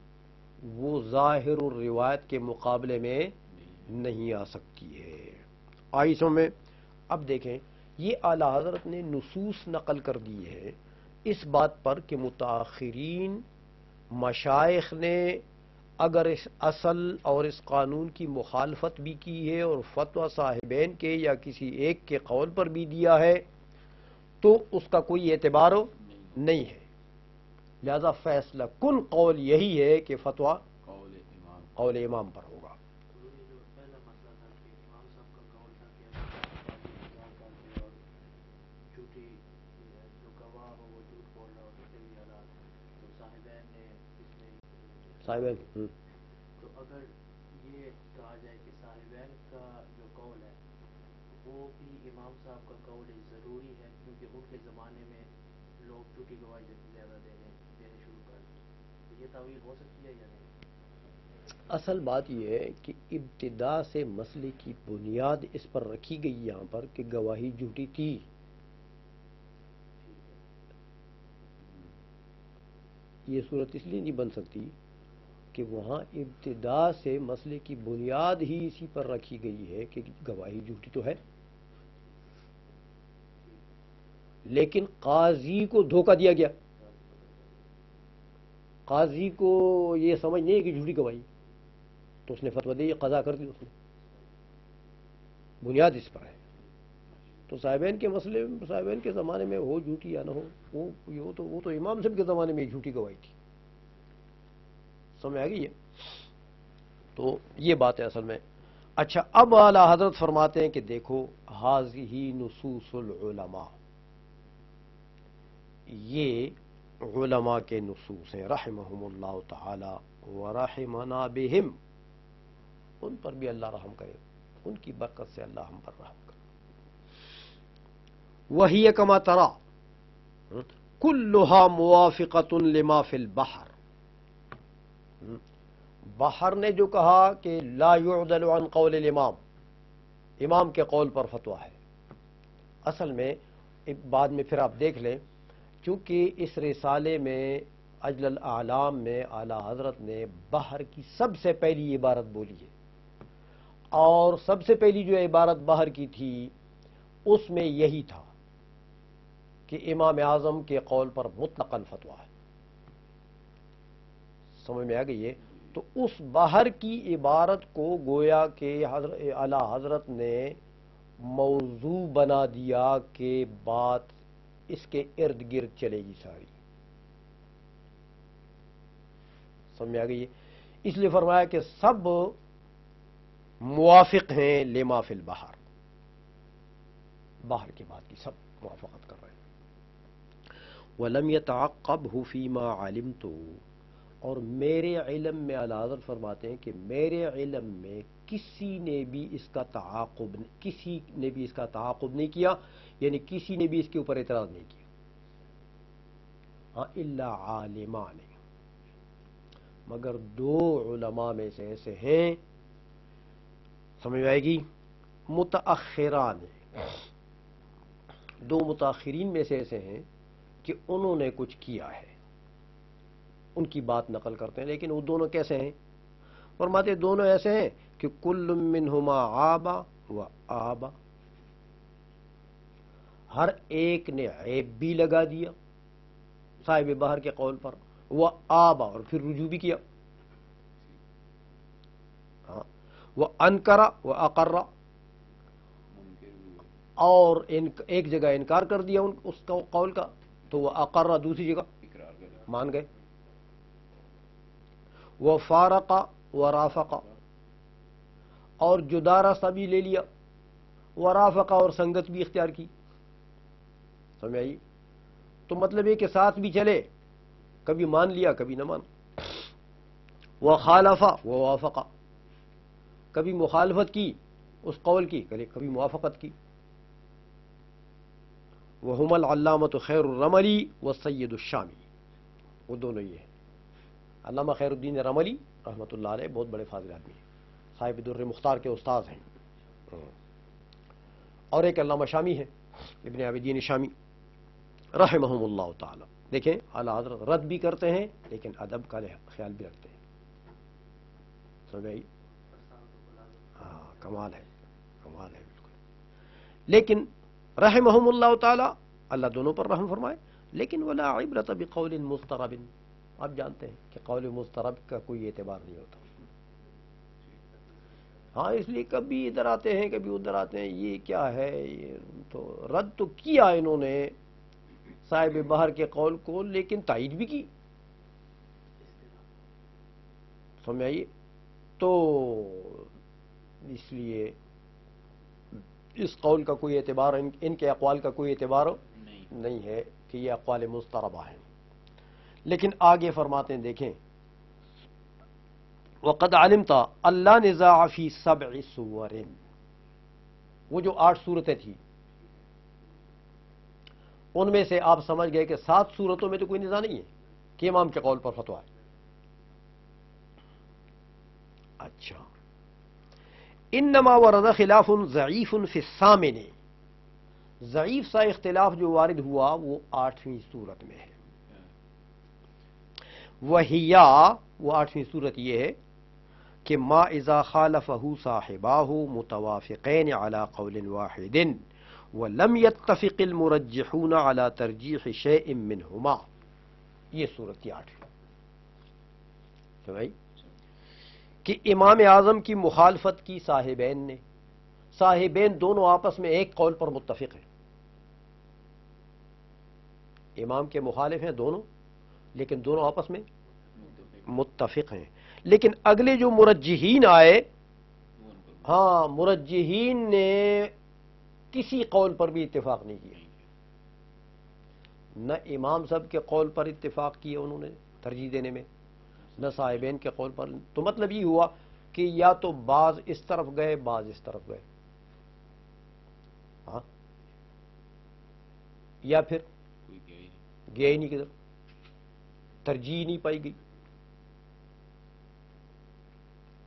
وہ ظاہر الروایت کے مقابلے میں نہیں آ سکتی ہے. آئی سمجھ میں؟ اب دیکھیں، یہ اعلی حضرت نے نصوص نقل کر دی ہے اس بات پر کہ متاخرین مشائخ نے اگر اس اصل اور اس قانون کی مخالفت بھی کی ہے اور فتویٰ صاحبین کے یا کسی ایک کے قول پر بھی دیا ہے تو اس کا کوئی اعتبار نہیں ہے. لہذا فیصلہ کن قول یہی ہے کہ فتویٰ قول امام پر ہوگا. صاحبین تو اگر یہ کہا جائے کہ صاحبین کا جو قول ہے وہ بھی امام صاحب کا قول ضروری ہے، کیونکہ ان کے زمانے میں لوگ جھوٹی گواہی زیادہ دینے شروع کر دیں، تو یہ تعویل ہو سکتی ہے یا نہیں؟ اصل بات یہ ہے کہ ابتدا سے مسئلے کی بنیاد اس پر رکھی گئی یہاں پر کہ گواہی جھوٹی تھی. یہ صورت اس لیے نہیں بن سکتی کہ وہاں ابتدا سے مسئلے کی بنیاد ہی اسی پر رکھی گئی ہے کہ گواہی جھوٹی تو ہے، لیکن قاضی کو دھوکہ دیا گیا. قاضی کو یہ سمجھ نہیں ہے کہ جھوٹی گواہی، تو اس نے فتویٰ دی، قضا کر دی. اس نے بنیاد اس پر ہے. تو صاحبین کے مسئلے، صاحبین کے زمانے میں ہو جھوٹی یا نہ ہو، وہ تو امام صاحب کے زمانے میں جھوٹی گواہی تھی. سمجھ آ گئی ہے؟ تو یہ بات ہے اصل میں. اچھا، اب اعلیٰ حضرت فرماتے ہیں کہ دیکھو، ھذہ نصوص العلماء، یہ علماء کے نصوص ہیں، رحمہم اللہ تعالی ورحمنا بہم، ان پر بھی اللہ رحم کرے. ان کی برکت سے اللہ ہم پر رحم کر. وہی کما ترا کلھا موافقۃ لما فی البحر. بحر نے جو کہا کہ لا يعدل عن قول الامام، امام کے قول پر فتویٰ ہے. اصل میں بعد میں پھر آپ دیکھ لیں، چونکہ اس رسالے میں اجل الاعلام میں اعلی حضرت نے بحر کی سب سے پہلی عبارت بولی ہے، اور سب سے پہلی جو عبارت بحر کی تھی اس میں یہی تھا کہ امام اعظم کے قول پر مطلقاً فتویٰ ہے. سمجھ میں آ گئی ہے؟ تو اس بحر کی عبارت کو گویا کہ اعلی حضرت نے موضوع بنا دیا کہ بات اس کے ارد گرد چلے گی ساری. سمجھ میں آ گئی ہے؟ اس لیے فرمایا کہ سب موافق ہیں لما فی البحر، بحر کی بات کی سب موافقت کر رہے ہیں. وَلَمْ يَتَعَقَّبْهُ فِي مَا عَلِمْتُ، اور میرے علم میں اعلی حضرت فرماتے ہیں کہ میرے علم میں کسی نے بھی اس کا تعاقب نہیں کیا، یعنی کسی نے بھی اس کے اوپر اعتراض نہیں کیا. ہاں الا عالمان، مگر دو علماء میں سے ایسے ہیں، سمجھ میں آئے گی، متأخران، دو متاخرین میں سے ایسے ہیں کہ انہوں نے کچھ کیا ہے، ان کی بات نقل کرتے ہیں. لیکن وہ دونوں کیسے ہیں؟ فرماتے دونوں ایسے ہیں کہ کل منہما آبا و آبا، ہر ایک نے عیب بھی لگا دیا صاحب بحر کے قول پر، وہ آبا، اور پھر رجوع بھی کیا. وہ انکرا و اقرا، اور ایک جگہ انکار کر دیا اس کا قول کا، تو وہ اقرا دوسری جگہ اقرار کرنا. مان گئے. وہ فارقا و رافقا، اور جدا راستہ بھی لے لیا، و رافقا، اور سنگت بھی اختیار کی. سمجھ آئی؟ تو مطلب یہ کہ ساتھ بھی چلے، کبھی مان لیا کبھی نہ مانا. وہ خالفا و وافقا، کبھی مخالفت کی اس قول کی، کبھی موافقت کی. وہم العلامۃ خیر الرملی والسید الشامی، وہ دونوں یہ ہیں. علامہ خیر الدین رملی رحمۃ اللہ علیہ بہت بڑے فاضل آدمی ہیں، صاحب در مختار کے استاذ ہیں. اور ایک علامہ شامی ہے، ابن عابدین شامی رحمہم اللہ تعالی. دیکھیں اعلیٰ حضرت رد بھی کرتے ہیں لیکن ادب کا خیال بھی رکھتے ہیں. سمجھ آئی؟ ہاں، کمال ہے، کمال ہے بالکل. لیکن رحمہم اللہ تعالی، اللہ دونوں پر رحم فرمائے. لیکن ولا عبرت بقول مضطرب، آپ جانتے ہیں کہ قول مضطرب کا کوئی اعتبار نہیں ہوتا. ہاں، اس لیے کبھی ادھر آتے ہیں کبھی ادھر آتے ہیں، یہ کیا ہے؟ یہ تو رد تو کیا انہوں نے صاحب بحر کے قول کو، لیکن تائید بھی کی. سمجھ آئیے؟ تو اس لیے اس قول کا کوئی اعتبار، ان کے اقوال کا کوئی اعتبار نہیں ہے کہ یہ اقوال مضطربہ ہیں. لیکن آگے فرماتے ہیں، دیکھیں وقد علمت اللہ نزاع فی 7 سور، وہ جو 8 صورتیں تھیں ان میں سے آپ سمجھ گئے کہ 7 صورتوں میں تو کوئی نزاع نہیں ہے کہ امام کے قول پر فتویٰ ہے. اچھا، انما ورد خلاف ضعیف فی الثامن، ضعیف سا اختلاف جو وارد ہوا وہ 8ویں صورت میں ہے. وہیا، وہ 8ویں صورت یہ ہے کہ ما اذا خالفہ صاحباہ متوافقین علی قول واحد ولم يتفق المرجحون على ترجیح شیء منہما. یہ صورت کی 8ویں کہ امام اعظم کی مخالفت کی صاحبین نے، صاحبین دونوں آپس میں ایک قول پر متفق ہیں، امام کے مخالف ہیں دونوں لیکن دونوں آپس میں متفق ہیں. لیکن اگلے جو مرجحین آئے، ہاں، مرجحین نے کسی قول پر بھی اتفاق نہیں کیا، نہ امام صاحب کے قول پر اتفاق کیا انہوں نے ترجیح دینے میں، نہ صاحبین کے قول پر. تو مطلب یہ ہوا کہ یا تو بعض اس طرف گئے بعض اس طرف گئے، ہاں، یا پھر کوئی گیا ہی نہیں. گئے ہی نہیں کدھر، ترجیح نہیں پائی گئی.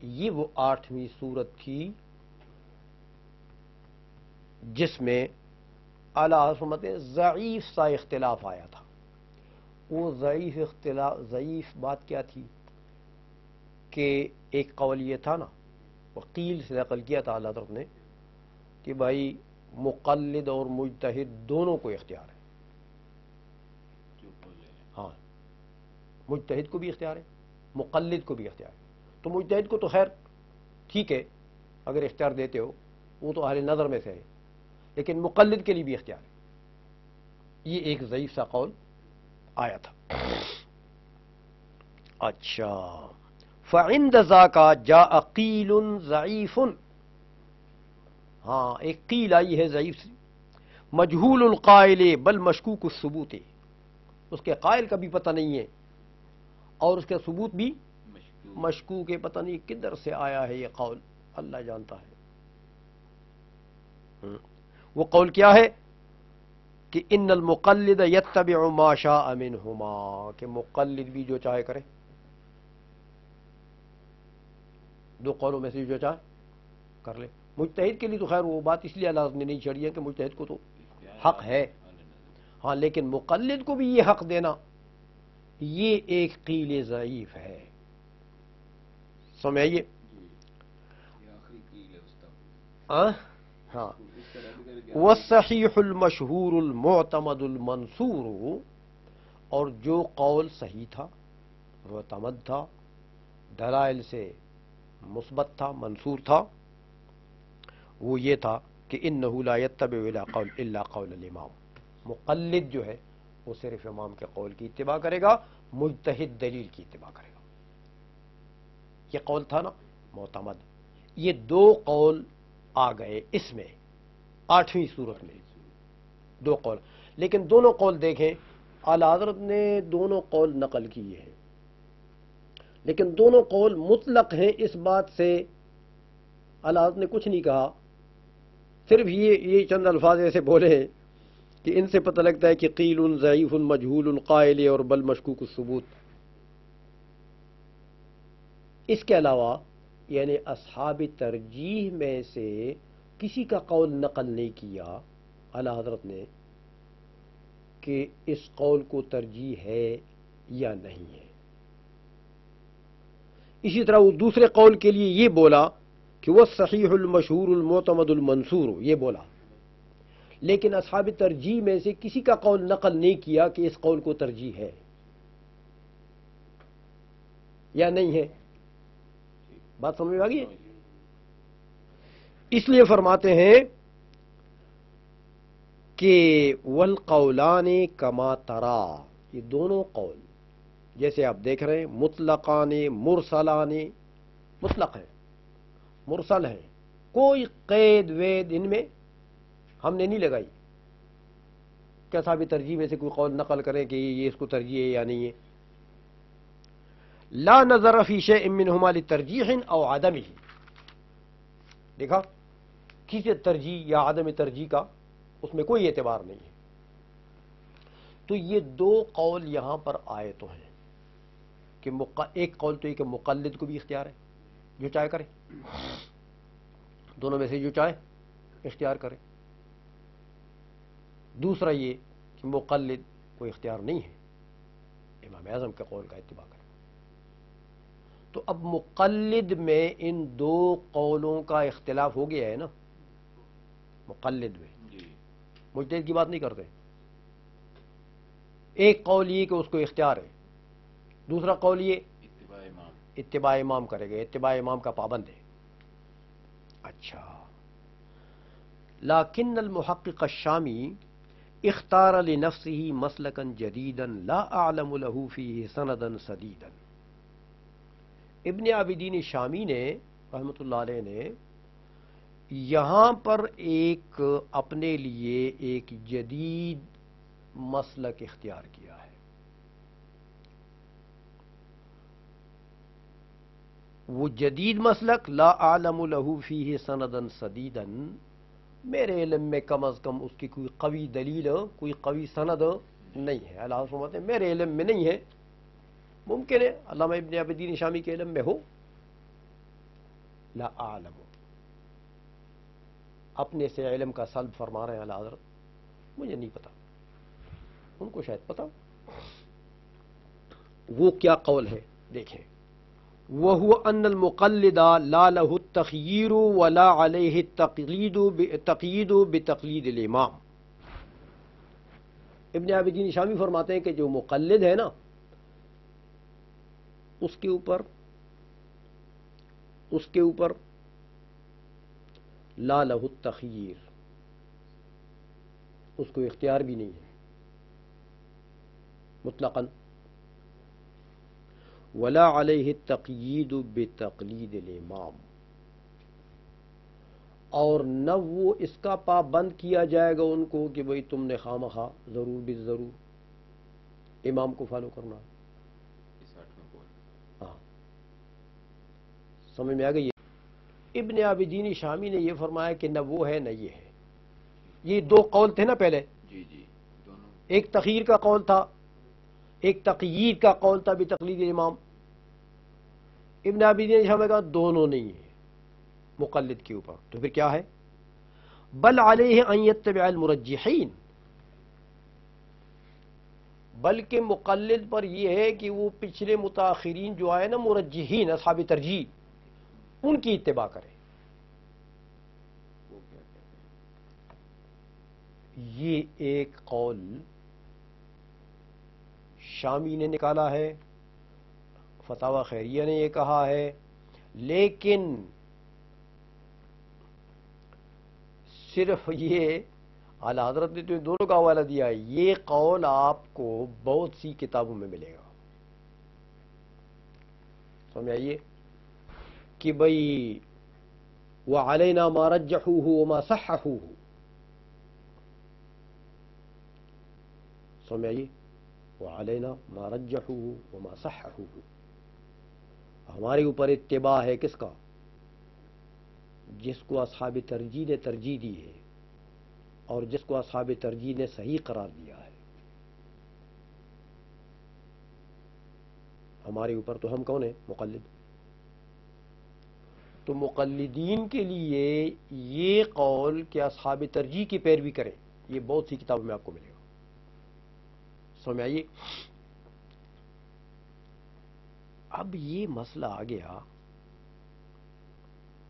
یہ وہ 8ویں صورت تھی جس میں اعلیٰ حضرت ضعیف سا اختلاف آیا تھا. وہ ضعیف بات کیا تھی کہ ایک قول یہ تھا نا، وکیل سے نقل کیا تھا اعلیٰ حضرت نے کہ بھائی مقلد اور مجتہد دونوں کو اختیار ہے. جو بولے ہیں. ہاں، مجتہد کو بھی اختیار ہے، مقلد کو بھی اختیار ہے. تو مجتہد کو تو خیر ٹھیک ہے اگر اختیار دیتے ہو، وہ تو اہل نظر میں سے ہے، لیکن مقلد کے لیے بھی اختیار ہے. یہ ایک ضعیف سا قول آیا تھا. اچھا، فعند ذاک جاء قیل ضعیف. ہاں، ایک قیل آئی ہے ضعیف سی، مجہول القائل بل مشکوک الثبوت. اس کے قائل کا بھی پتہ نہیں ہے اور اس کا ثبوت بھی مشکوک. مشکوک ہے. پتہ نہیں کدھر سے آیا ہے یہ قول، اللہ جانتا ہے. وہ قول کیا ہے کہ ان المقلد یتبع ما شاء منہما، کہ مقلد بھی جو چاہے کرے. دو قولوں میں سے جو چاہے کر لے. مجتہد کے لیے تو خیر وہ بات اس لیے اللہ نے نہیں چھڑی ہے کہ مجتہد کو تو حق ہے، ہاں، لیکن مقلد کو بھی یہ حق دینا یہ ایک قیل ضعیف ہے. سمجھئے؟ جی، یہ آخری قیل ہے استاد. ہاں. اس طرح بھی کرے کہ والصحیح المشہور المعتمد المنصور، اور جو قول صحیح تھا، معتمد تھا، دلائل سے مثبت تھا، منصور تھا، وہ یہ تھا کہ انہ لا یتبع الا قول الامام. مقلد جو ہے وہ صرف امام کے قول کی اتباع کرے گا، مجتہد دلیل کی اتباع کرے گا. یہ قول تھا نا معتمد. یہ دو قول آ گئے اس میں 8ویں صورت میں، دو قول. لیکن دونوں قول دیکھیں، اعلیٰ حضرت نے دونوں قول نقل کیے ہیں، لیکن دونوں قول مطلق ہیں. اس بات سے اعلیٰ حضرت نے کچھ نہیں کہا، صرف یہ چند الفاظ ایسے بولے ہیں کہ ان سے پتہ لگتا ہے کہ قیل ضعیف مجہول القائل اور بل مشکوک الثبوت. اس کے علاوہ یعنی اصحاب ترجیح میں سے کسی کا قول نقل نہیں کیا اعلیٰ حضرت نے کہ اس قول کو ترجیح ہے یا نہیں ہے. اسی طرح وہ دوسرے قول کے لیے یہ بولا کہ وہ صحیح المشہور المعتمد المنصور، یہ بولا، لیکن اصحاب ترجیح میں سے کسی کا قول نقل نہیں کیا کہ اس قول کو ترجیح ہے یا نہیں ہے. بات سمجھ میں آ گئی ہے؟ اس لیے فرماتے ہیں کہ والقولان کما ترا، یہ دونوں قول جیسے آپ دیکھ رہے ہیں مطلقان مرسلان، مطلق ہیں، مرسل ہیں، کوئی قید وید ان میں ہم نے نہیں لگائی کہ اصحاب ترجیح میں سے کوئی قول نقل کریں کہ یہ اس کو ترجیح ہے یا نہیں ہے. لا نظر فی شیء منہما لترجیح او عدمہ، دیکھا کسی ترجیح یا عدم ترجیح کا اس میں کوئی اعتبار نہیں ہے. تو یہ دو قول یہاں پر آئے تو ہیں کہ ایک قول تو یہ کہ مقلد کو بھی اختیار ہے، جو چاہے کرے، دونوں میں سے جو چاہے اختیار کرے. دوسرا یہ کہ مقلد کو اختیار نہیں ہے، امام اعظم کے قول کا اتباع کرے. تو اب مقلد میں ان دو قولوں کا اختلاف ہو گیا ہے نا، مقلد میں جی. مجتہد کی بات نہیں کرتے. ایک قول یہ کہ اس کو اختیار ہے، دوسرا قول یہ اتباع امام. اتباع امام کرے گا، اتباع امام کا پابند ہے. اچھا، لیکن المحقق الشامی اختار لنفسه مسلکا جدیدا لا اعلم له فيه سندا سدیدا. ابن عابدین شامی نے رحمۃ اللہ علیہ نے یہاں پر ایک اپنے لیے ایک جدید مسلک اختیار کیا ہے. وہ جدید مسلک لا اعلم له فیہ سندا سدیدا، میرے علم میں کم از کم اس کی کوئی قوی دلیل، کوئی قوی سند نہیں ہے. اللہ فرماتے ہیں میرے علم میں نہیں ہے. ممکن ہے علامہ ابن ابی الدین شامی کے علم میں ہو. لا اعلم، اپنے سے علم کا سلب فرما رہے ہیں اعلیٰ حضرت، مجھے نہیں پتا، ان کو شاید پتا. وہ کیا قول ہے دیکھیں. وَهُوَ أَنَّ الْمُقَلِّدَ لَا لَهُ التَّخْيِيرُ وَلَا عَلَيْهِ التَّقْيِيدُ بِتَقْلِيدِ الْإِمَامِ. ابن ابی الدین شامی فرماتے ہیں کہ جو مقلد ہے نا، اس کے اوپر لا لہ التخیر، اس کو اختیار بھی نہیں ہے مطلقاً. ولا علیہ التقیید بتقلید الامام، اور نہ وہ اس کا پابند کیا جائے گا ان کو کہ بھئی تم نے خواہ ضرور بالضرور امام کو فالو کرنا. ہاں سمجھ میں آ گئی. ابن ابی الدین شامی نے یہ فرمایا کہ نہ وہ ہے نہ یہ ہے. یہ دو قول تھے نا پہلے، جی جی دونوں. ایک تخیر کا قول تھا، ایک تقیید کا قول تھا بتقلید امام. ابن ابی الدین شامی نے کہا دونوں نہیں ہیں مقلد کے اوپر. تو پھر کیا ہے؟ بل علیہ ان یتبع المرجحین، بلکہ مقلد پر یہ ہے کہ وہ پچھلے متاخرین جو آئے نا مرجحین اصحاب ترجیح، ان کی اتباع کرے. وہ کیا کہتے ہیں؟ یہ ایک قول شامی نے نکالا ہے، فتاوی خیریہ نے یہ کہا ہے، لیکن صرف یہ اعلی حضرت نے تو دونوں کا حوالہ دیا ہے. یہ قول آپ کو بہت سی کتابوں میں ملے گا. سمجھ آئیے کہ بھئی وعلینا ما رجحوه وما صححوه. سمجھ آئیے وعلینا ما رجحوه وما صححوه، ہمارے اوپر اتباع ہے کس کا؟ جس کو اصحاب ترجیح نے ترجیح دی ہے اور جس کو اصحاب ترجیح نے صحیح قرار دیا ہے. ہمارے اوپر تو ہم کون ہیں؟ مقلد. تو مقلدین کے لیے یہ قول کہ اصحاب ترجیح کی پیروی کریں، یہ بہت سی کتابوں میں آپ کو ملے گا. سمجھ آئیے. اب یہ مسئلہ آ گیا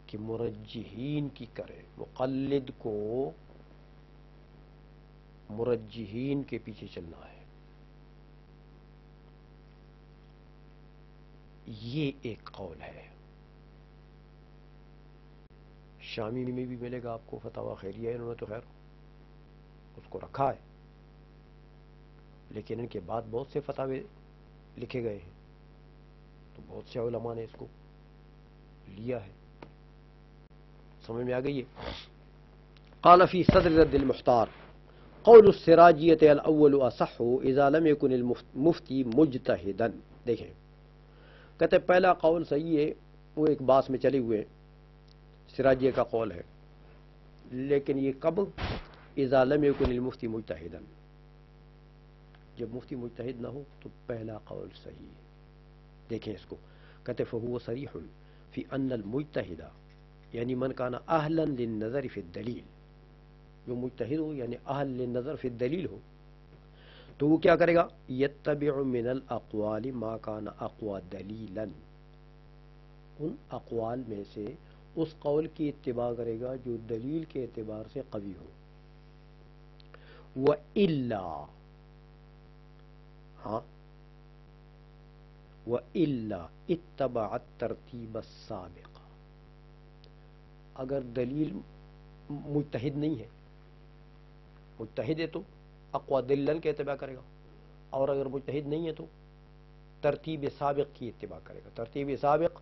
کہ مرجحین کی کرے، مقلد کو مرجحین کے پیچھے چلنا ہے. یہ ایک قول ہے. شامی میں بھی ملے گا آپ کو، فتاوی خیریہ انہوں نے تو خیر اس کو رکھا ہے، لیکن ان کے بعد بہت سے فتاوی لکھے گئے ہیں، تو بہت سے علماء نے اس کو لیا ہے. سمجھ میں آ گئی ہے. قال فی صدر رد المختار قول السراجیت الاول اصح اذا لم يكن المفتی مجتہدا. دیکھیں کہتے پہلا قول صحیح ہے، وہ ایک باس میں چلے ہوئے ہیں، سراجیہ کا قول ہے، لیکن یہ کب؟ اذا لم يكن المفتی مجتہدا، جب مفتی مجتہد نہ ہو تو پہلا قول صحیح ہے. دیکھیں اس کو، کہتے فهو صریح فی ان المجتہد یعنی من کان اہلا للنظر فی الدلیل، جو مجتہد ہو یعنی اہل للنظر فی الدلیل ہو، تو وہ کیا کرے گا؟ یتبع من الاقوال ما کان اقوى دلیلا، ان اقوال میں سے اس قول کی اتباع کرے گا جو دلیل کے اعتبار سے قوی ہو. وَإِلَّا، ہاں وَإِلَّا اتبع الترتیب السابق، اگر دلیل مجتہد نہیں ہے، مجتہد ہے تو اقوى دلیلن کے اتباع کرے گا، اور اگر مجتہد نہیں ہے تو ترتیب سابق کی اتباع کرے گا. ترتیب سابق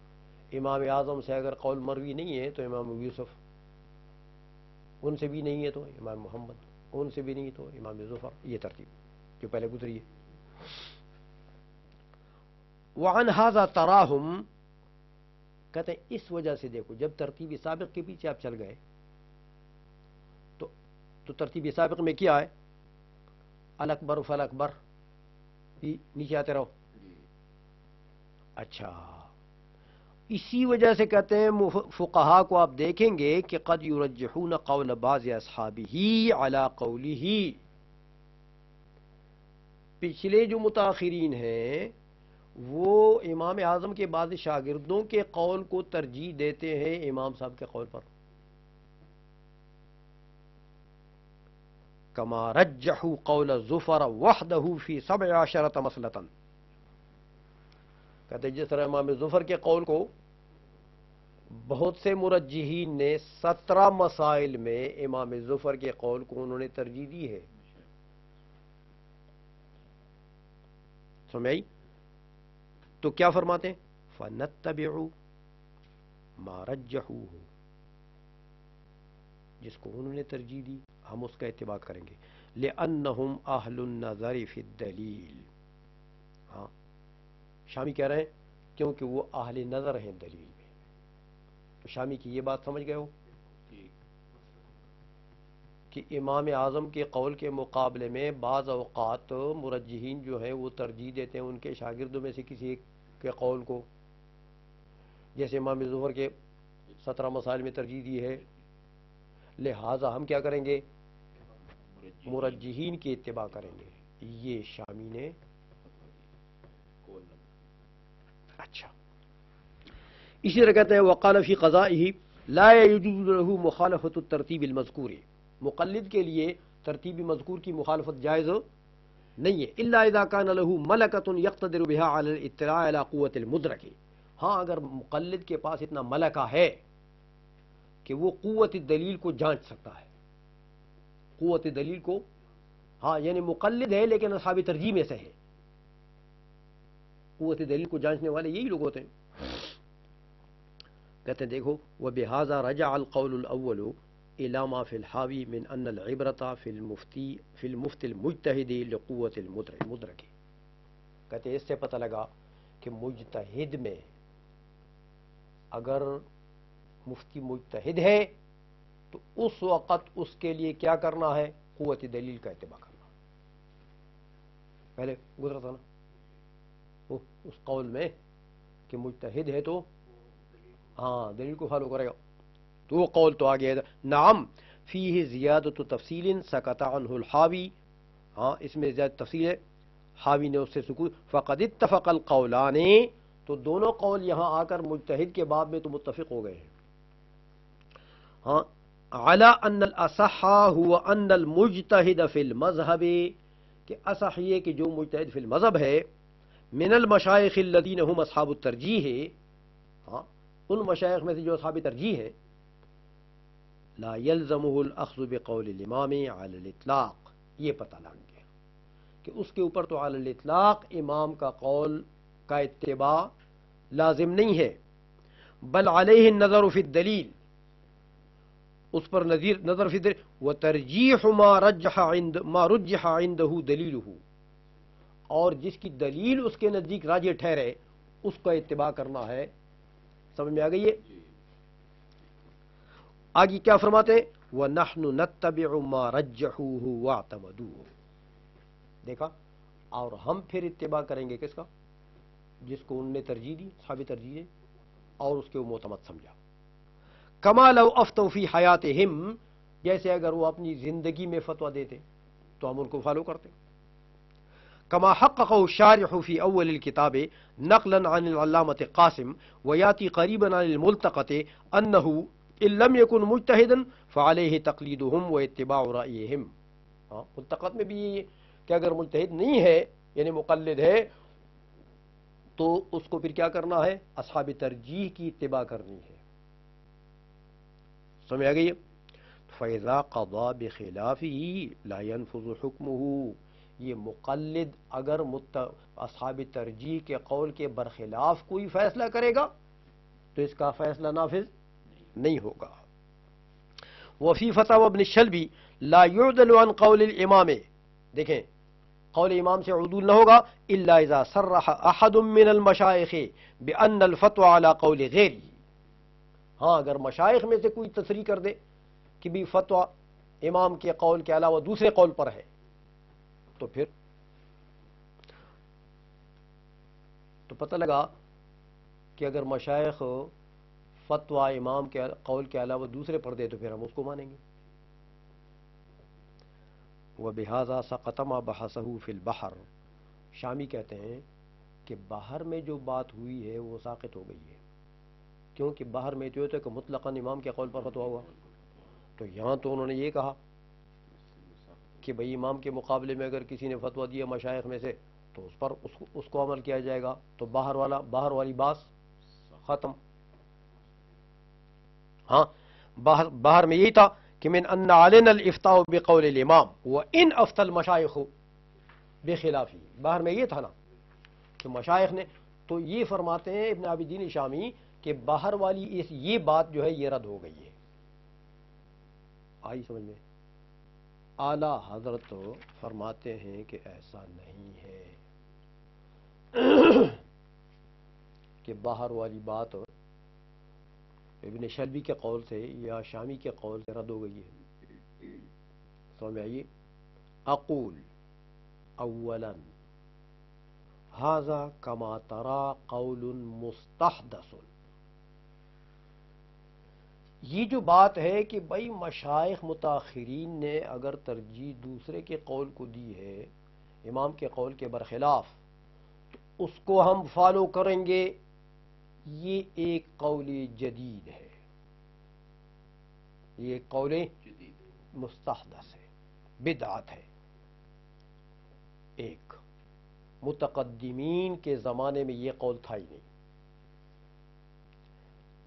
امام اعظم سے اگر قول مروی نہیں ہے تو امام ابو یوسف، ان سے بھی نہیں ہے تو امام محمد، ان سے بھی نہیں تو امام ظفر. یہ ترتیب جو پہلے گزری ہے. وعن هذا تراہم کہتے ہیں اس وجہ سے دیکھو جب ترتیب سابق کے پیچھے آپ چل گئے تو ترتیب سابق میں کیا ہے؟ الاکبر فالاکبر، نیچے آتے رہو. اچھا اسی وجہ سے کہتے ہیں فقہا کو آپ دیکھیں گے کہ قد یرجحون قول بعض اصحابہ علی قولہ. پچھلے جو متاخرین ہیں وہ امام اعظم کے بعض شاگردوں کے قول کو ترجیح دیتے ہیں امام صاحب کے قول پر. کما رجحوا قول زفر وحدہ فی 17 مسئلۃ. کہتے ہیں جس طرح امام زفر کے قول کو بہت سے مرجحین نے 17 مسائل میں امام زفر کے قول کو انہوں نے ترجیح دی ہے. سمجھ؟ تو کیا فرماتے ہیں؟ فَنَتَّبِعُ مَا رَجَّحُوهُ، جس کو انہوں نے ترجیح دی ہم اس کا اتباع کریں گے. لِأَنَّهُمْ أَهْلُ النَّظَرِ فِي الدَّلِيلِ. ہاں شامی کہہ رہے ہیں کیونکہ وہ اہل نظر ہیں دلیل میں. تو شامی کی یہ بات سمجھ گئے ہو کہ امام اعظم کے قول کے مقابلے میں بعض اوقات مرجحین جو ہیں وہ ترجیح دیتے ہیں ان کے شاگردوں میں سے کسی ایک کے قول کو. جیسے امام ظہر کے 17 مسائل میں ترجیح دی ہے، لہذا ہم کیا کریں گے؟ مرجحین کی اتباع کریں گے. یہ شامی نے. اچھا اسی طرح کہتے ہیں وقال فی قضائہ لا يجوز له مخالفت الترتیب المذکور. مقلد کے لیے ترتیب مذکور کی مخالفت جائز نہیں ہے الا اذا كان له ملکۃ يقتدر بها على الاطلاع على قوة المدرک. ہاں اگر مقلد کے پاس اتنا ملکہ ہے کہ وہ قوت دلیل کو جانچ سکتا ہے. قوت دلیل کو، ہاں یعنی مقلد ہے لیکن اصحاب ترجیح میں سے ہے. قوت دلیل کو جانچنے والے یہی لوگ ہوتے ہیں. کہتے ہیں دیکھو وبهذا رجع القول الاول الى ما في الحاوی من ان العبرة في المفتي المجتہد لقوة المدرک. کہتے ہیں اس سے پتہ لگا کہ مجتہد میں اگر مفتی مجتہد ہے تو اس وقت اس کے لیے کیا کرنا ہے؟ قوت دلیل کا اتباع کرنا. پہلے گزرا تھا نا اس قول میں کہ مجتہد ہے تو ہاں دلیل کو فالو کرے گا. تو وہ قول تو آگے ہے. نعم فیہ زیادت تفصیل سکت عنہ الحاوی. ہاں اس میں زیادہ تفصیل ہے، حاوی نے اس سے سکوت. فقد اتفق القولان، تو دونوں قول یہاں آ کر مجتہد کے باب میں تو متفق ہو گئے ہیں. ہاں علی ان الاصح هو ان المجتہد فی المذہب، کہ اصح یہ کہ جو مجتہد فی المذہب ہے من المشائخ الذین هم اصحاب الترجیح، ہاں ان مشائخ میں سے جو اصحاب ترجیح ہے، لا يلزمه الاخذ بقول الامام على الاطلاق. یہ پتہ لگ گیا کہ اس کے اوپر تو علی الاطلاق امام کا قول کا اتباع لازم نہیں ہے، بل علیہ النظر فی الدلیل، اس پر نظر فی الدلیل وترجیح ما رجح عنده دلیلہ، اور جس کی دلیل اس کے نزدیک راجح ٹھہرے اس کا اتباع کرنا ہے. سمجھ میں آ گئی ہے؟ آگے کیا فرماتے ہیں؟ وَنَحْنُ نَتَّبِعُ مَا رَجَّحُوهُ وَاعْتَمَدُوهُ. دیکھا، اور ہم پھر اتباع کریں گے کس کا؟ جس کو انہوں نے ترجیح دی، صحاب ترجیح ہے، اور اس کے وہ معتمد سمجھا. کما لو افتوا فی حیاتہم، جیسے اگر وہ اپنی زندگی میں فتویٰ دیتے تو ہم ان کو فالو کرتے. کما حققه الشارح فی اول الکتاب نقلا عن العلامۃ قاسم ویاتی قریبا عن الملتقط انه ان لم يكن مجتہدا فعلیہ تقلیدهم واتباع رأیہم. ملتقط میں بھی کہ اگر مجتہد نہیں ہے یعنی مقلد ہے تو اس کو پھر کیا کرنا ہے؟ اصحاب ترجیح کی اتباع کرنی ہے. سمجھ آ گئی؟ فَإِذَا قَضَى بِخِلَافِهِ لَا يَنْفُذُ حُكْمُهُ. یہ مقلد اگر اصحاب ترجیح کے قول کے برخلاف کوئی فیصلہ کرے گا تو اس کا فیصلہ نافذ نہیں ہوگا. وفی فتاوی ابن الشلبی لا يعدل عن قول الامام. دیکھیں قول امام سے عدول نہ ہوگا الا اذا صرح احد من المشائخ بان الفتوى على قول غیره. ہاں اگر مشائخ میں سے کوئی تصریح کر دے کہ بھی فتویٰ امام کے قول کے علاوہ دوسرے قول پر ہے تو پھر تو پتہ لگا کہ اگر مشائخ فتویٰ امام کے قول کے علاوہ دوسرے پر دے تو پھر ہم اس کو مانیں گے. وَبِهَذَا سَقَطَ مَا بَحَثَهُ فِي الْبَحْرِ. شامی کہتے ہیں کہ باہر میں جو بات ہوئی ہے وہ ساقط ہو گئی ہے، کیونکہ باہر میں تو ہوتا ہے کہ مطلقاً امام کے قول پر فتویٰ ہوا، تو یہاں تو انہوں نے یہ کہا کہ بھئی امام کے مقابلے میں اگر کسی نے فتویٰ دیا مشائخ میں سے تو اس پر اس کو عمل کیا جائے گا، تو باہر والی بات ختم. ہاں باہر میں یہی تھا کہ من ان علينا الافتاء بقول الامام وان افتى المشايخ بخلافه. باہر میں یہ تھا نا کہ مشائخ نے، تو یہ فرماتے ہیں ابن عابدین شامی کہ باہر والی یہ بات جو ہے یہ رد ہو گئی ہے. آئی سمجھ میں؟ اعلی حضرت فرماتے ہیں کہ ایسا نہیں ہے کہ باہر والی بات ابن شلبی کے قول سے یا شامی کے قول سے رد ہو گئی ہے. سمجھ میں آئیے؟ اقول اولا ھذا کما ترى قول مستحدث. یہ جو بات ہے کہ بھائی مشائخ متاخرین نے اگر ترجیح دوسرے کے قول کو دی ہے امام کے قول کے برخلاف تو اس کو ہم فالو کریں گے، یہ ایک قول جدید ہے، یہ ایک قول مستحدث ہے، بدعت ہے. ایک متقدمین کے زمانے میں یہ قول تھا ہی نہیں.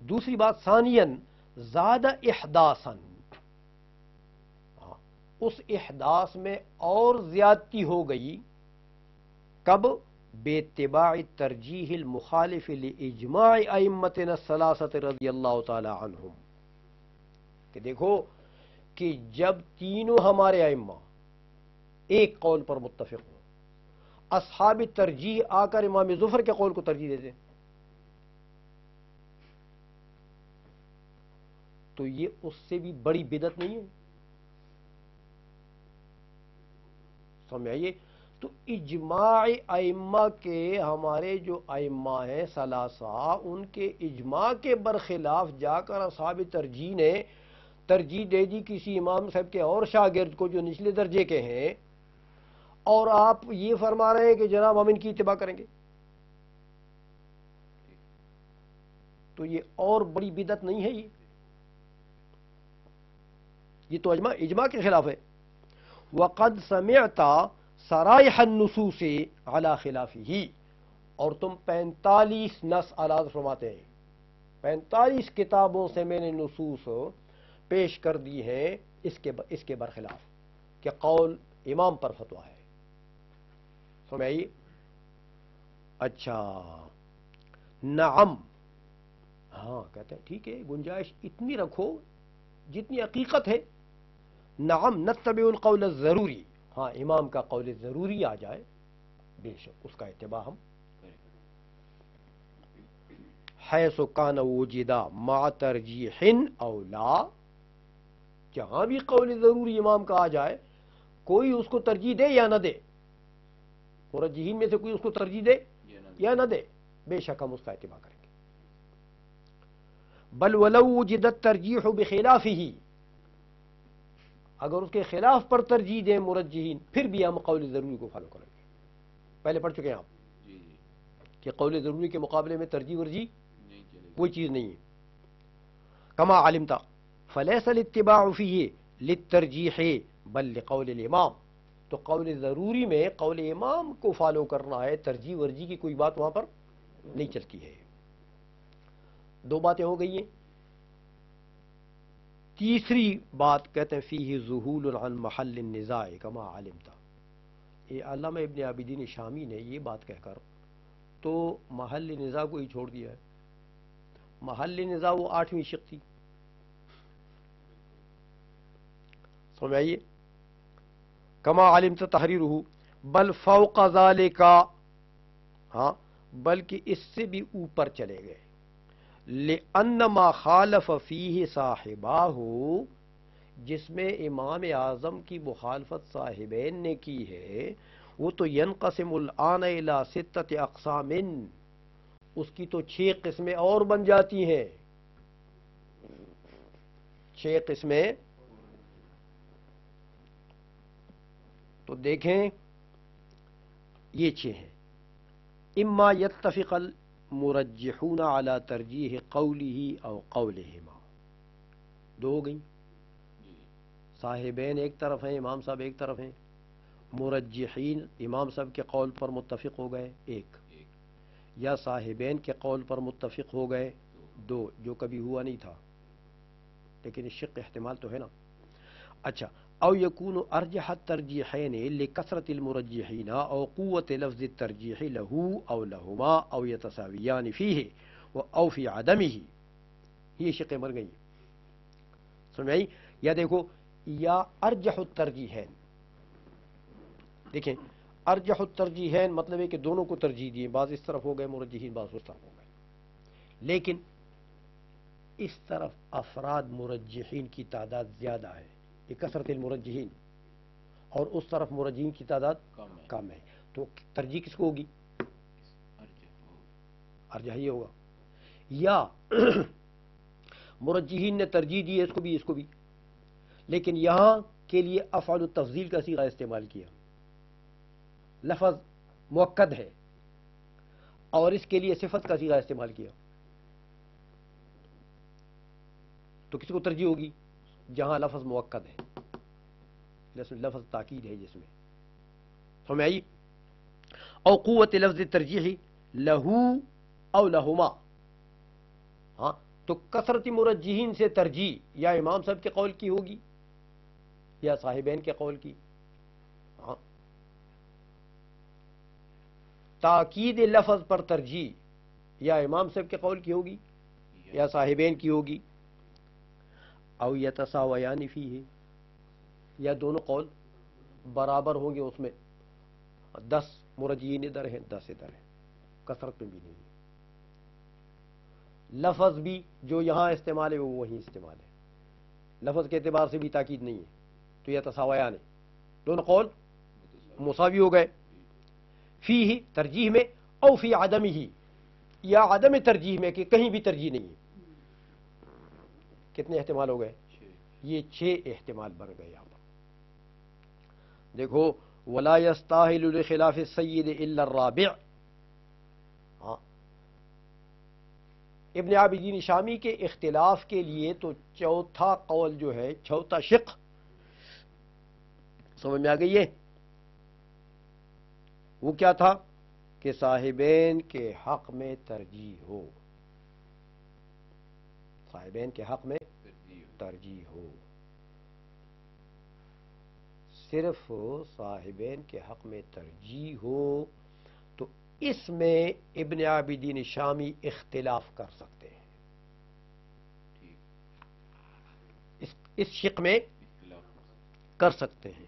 دوسری بات ثانیاً زیادہ احداثاً، اس احداث میں اور زیادتی ہو گئی. کب؟ باتباع ترجیح المخالف لاجماع ائمتنا الثلاثۃ رضی اللہ تعالی عنہم. کہ دیکھو کہ جب تینوں ہمارے ائمہ ایک قول پر متفق ہوں، اصحاب ترجیح آ کر امام ظفر کے قول کو ترجیح دیتے تو یہ اس سے بھی بڑی بدعت نہیں ہے؟ سمجھ آئیے؟ تو اجماع ائمہ کے، ہمارے جو ائمہ ہیں ثلاثہ، ان کے اجماع کے برخلاف جا کر اصحاب ترجیح نے ترجیح دے دی کسی امام صاحب کے اور شاگرد کو جو نچلے درجے کے ہیں، اور آپ یہ فرما رہے ہیں کہ جناب ہم ان کی اتباع کریں گے، تو یہ اور بڑی بدعت نہیں ہے؟ یہ تو اجماع کے خلاف ہے. وقد سمعت صرائح النصوص على خلافه. اور تم 45 نص اعلیٰ فرماتے ہیں، 45 کتابوں سے میں نے نصوص پیش کر دی ہیں اس کے برخلاف کہ قول امام پر فتویٰ ہے. سمجھ آئی؟ اچھا نعم، ہاں کہتے ہیں ٹھیک ہے، گنجائش اتنی رکھو جتنی حقیقت ہے. نعم نتبع القول الضروری، ہاں امام کا قول ضروری آ جائے بے شک اس کا اتباع ہم حیث کان وجدا مع ترجیح او لا. جہاں بھی قول ضروری امام کا آ جائے، کوئی اس کو ترجیح دے یا نہ دے، مرجحین میں سے کوئی اس کو ترجیح دے یا نہ دے، بے شک ہم اس کا اتباع کریں گے. بل ولو وجد الترجیح بخلافه، اگر اس کے خلاف پر ترجیح دیں مرجحین پھر بھی ہم قول ضروری کو فالو کریں گے. پہلے پڑھ چکے ہیں آپ کہ قول ضروری کے مقابلے میں ترجیح ورجیح کوئی چیز نہیں ہے. کما علمت فلیس الاتباع فیہ للترجیح بل لقول الامام. تو قول ضروری میں قول امام کو فالو کرنا ہے، ترجیح ورجیح کی کوئی بات وہاں پر نہیں چلتی ہے. دو باتیں ہو گئی ہیں. تیسری بات کہتے ہیں فیہ ذہول عن محل النزاع کما علمت. یہ علامہ ابن عابدین شامی نے یہ بات کہہ کر تو محل نزاع کو ہی چھوڑ دیا ہے. محل نزاع وہ 8ویں شق تھی. سمجھ آئیے؟ کما علمت تحریرہ بل فوق ذالک، ہاں بلکہ اس سے بھی اوپر چلے گئے. لِأَنَّ مَا خَالَفَ فِيهِ صَاحِبَاهُ، جس میں امام اعظم کی مخالفت صاحبین نے کی ہے، وہ تو ينقسم الآن إلى 6 أقسام، اس کی تو 6 قسمیں اور بن جاتی ہیں، 6 قسمیں. تو دیکھیں یہ 6 ہیں. اما يتفق المرجحون على ترجیح قوله او قولهما، 2 ہو گئی. صاحبین ایک طرف ہیں، امام صاحب ایک طرف ہیں، مرجحین امام صاحب کے قول پر متفق ہو گئے 1، یا صاحبین کے قول پر متفق ہو گئے 2، جو کبھی ہوا نہیں تھا لیکن اس شق احتمال تو ہے نا. اچھا، او یکون ارجح الترجیحین لکثرت المرجحین او قوت لفظ الترجیح له او لهما او یتساویان فیہ او فی عدمہ. یہ شقیں مر گئی، سمجھ. یا دیکھو، یا ارجح الترجیحین، دیکھیں ارجح الترجیحین مطلب ہے کہ دونوں کو ترجیح دیے، بعض اس طرف ہو گئے مرجحین، بعض اس طرف ہو گئے، لیکن اس طرف افراد مرجحین کی تعداد زیادہ ہے، یہ کثرت المرجحین، اور اس طرف مرجحین کی تعداد کم ہے. تو ترجیح کس کو ہوگی؟ ارجح یہ ہوگا. یا مرجحین نے ترجیح دی ہے اس کو بھی اس کو بھی، لیکن یہاں کے لیے افعال التفضیل کا صیغہ استعمال کیا، لفظ مؤکد ہے، اور اس کے لیے صفت کا صیغہ استعمال کیا. تو کس کو ترجیح ہوگی؟ جہاں لفظ مؤکد ہے، لفظ تاکید ہے جس میں، سمجھ آئی. او قوت لفظ ترجیح لہو او لہما. ہاں، تو کثرت مرجحین سے ترجیح یا امام صاحب کے قول کی ہوگی یا صاحبین کے قول کی. ہاں، تاکید لفظ پر ترجیح یا امام صاحب کے قول کی ہوگی یا صاحبین کی ہوگی. او یتساویان فیہ، یا دونوں قول برابر ہوں گے، اس میں 10 مرجحین ادھر ہیں 10 ادھر ہیں، کثرت میں بھی نہیں ہے. لفظ بھی جو یہاں استعمال ہے وہ وہیں استعمال ہے، لفظ کے اعتبار سے بھی تاکید نہیں ہے، تو یہ تساویان ہے، دونوں قول مساوی ہو گئے. فیہ ترجیح میں، او فی عدمہ، یا عدم ترجیح میں کہ کہیں بھی ترجیح نہیں ہے. کتنے احتمال ہو گئے؟ یہ 6 احتمال بن گئے یہاں پر. دیکھو، ولا یستاہل لخلاف السید الا الرابع. ہاں، ابن عابدین شامی کے اختلاف کے لیے تو چوتھا قول جو ہے، چوتھا شق، سمجھ میں آ گئی ہے؟ وہ کیا تھا کہ صاحبین کے حق میں ترجیح ہو، صاحبین کے حق میں ترجیح ہو، صرف صاحبین کے حق میں ترجیح ہو. تو اس میں ابن عابدین شامی اختلاف کر سکتے ہیں، اس شق میں کر سکتے ہیں.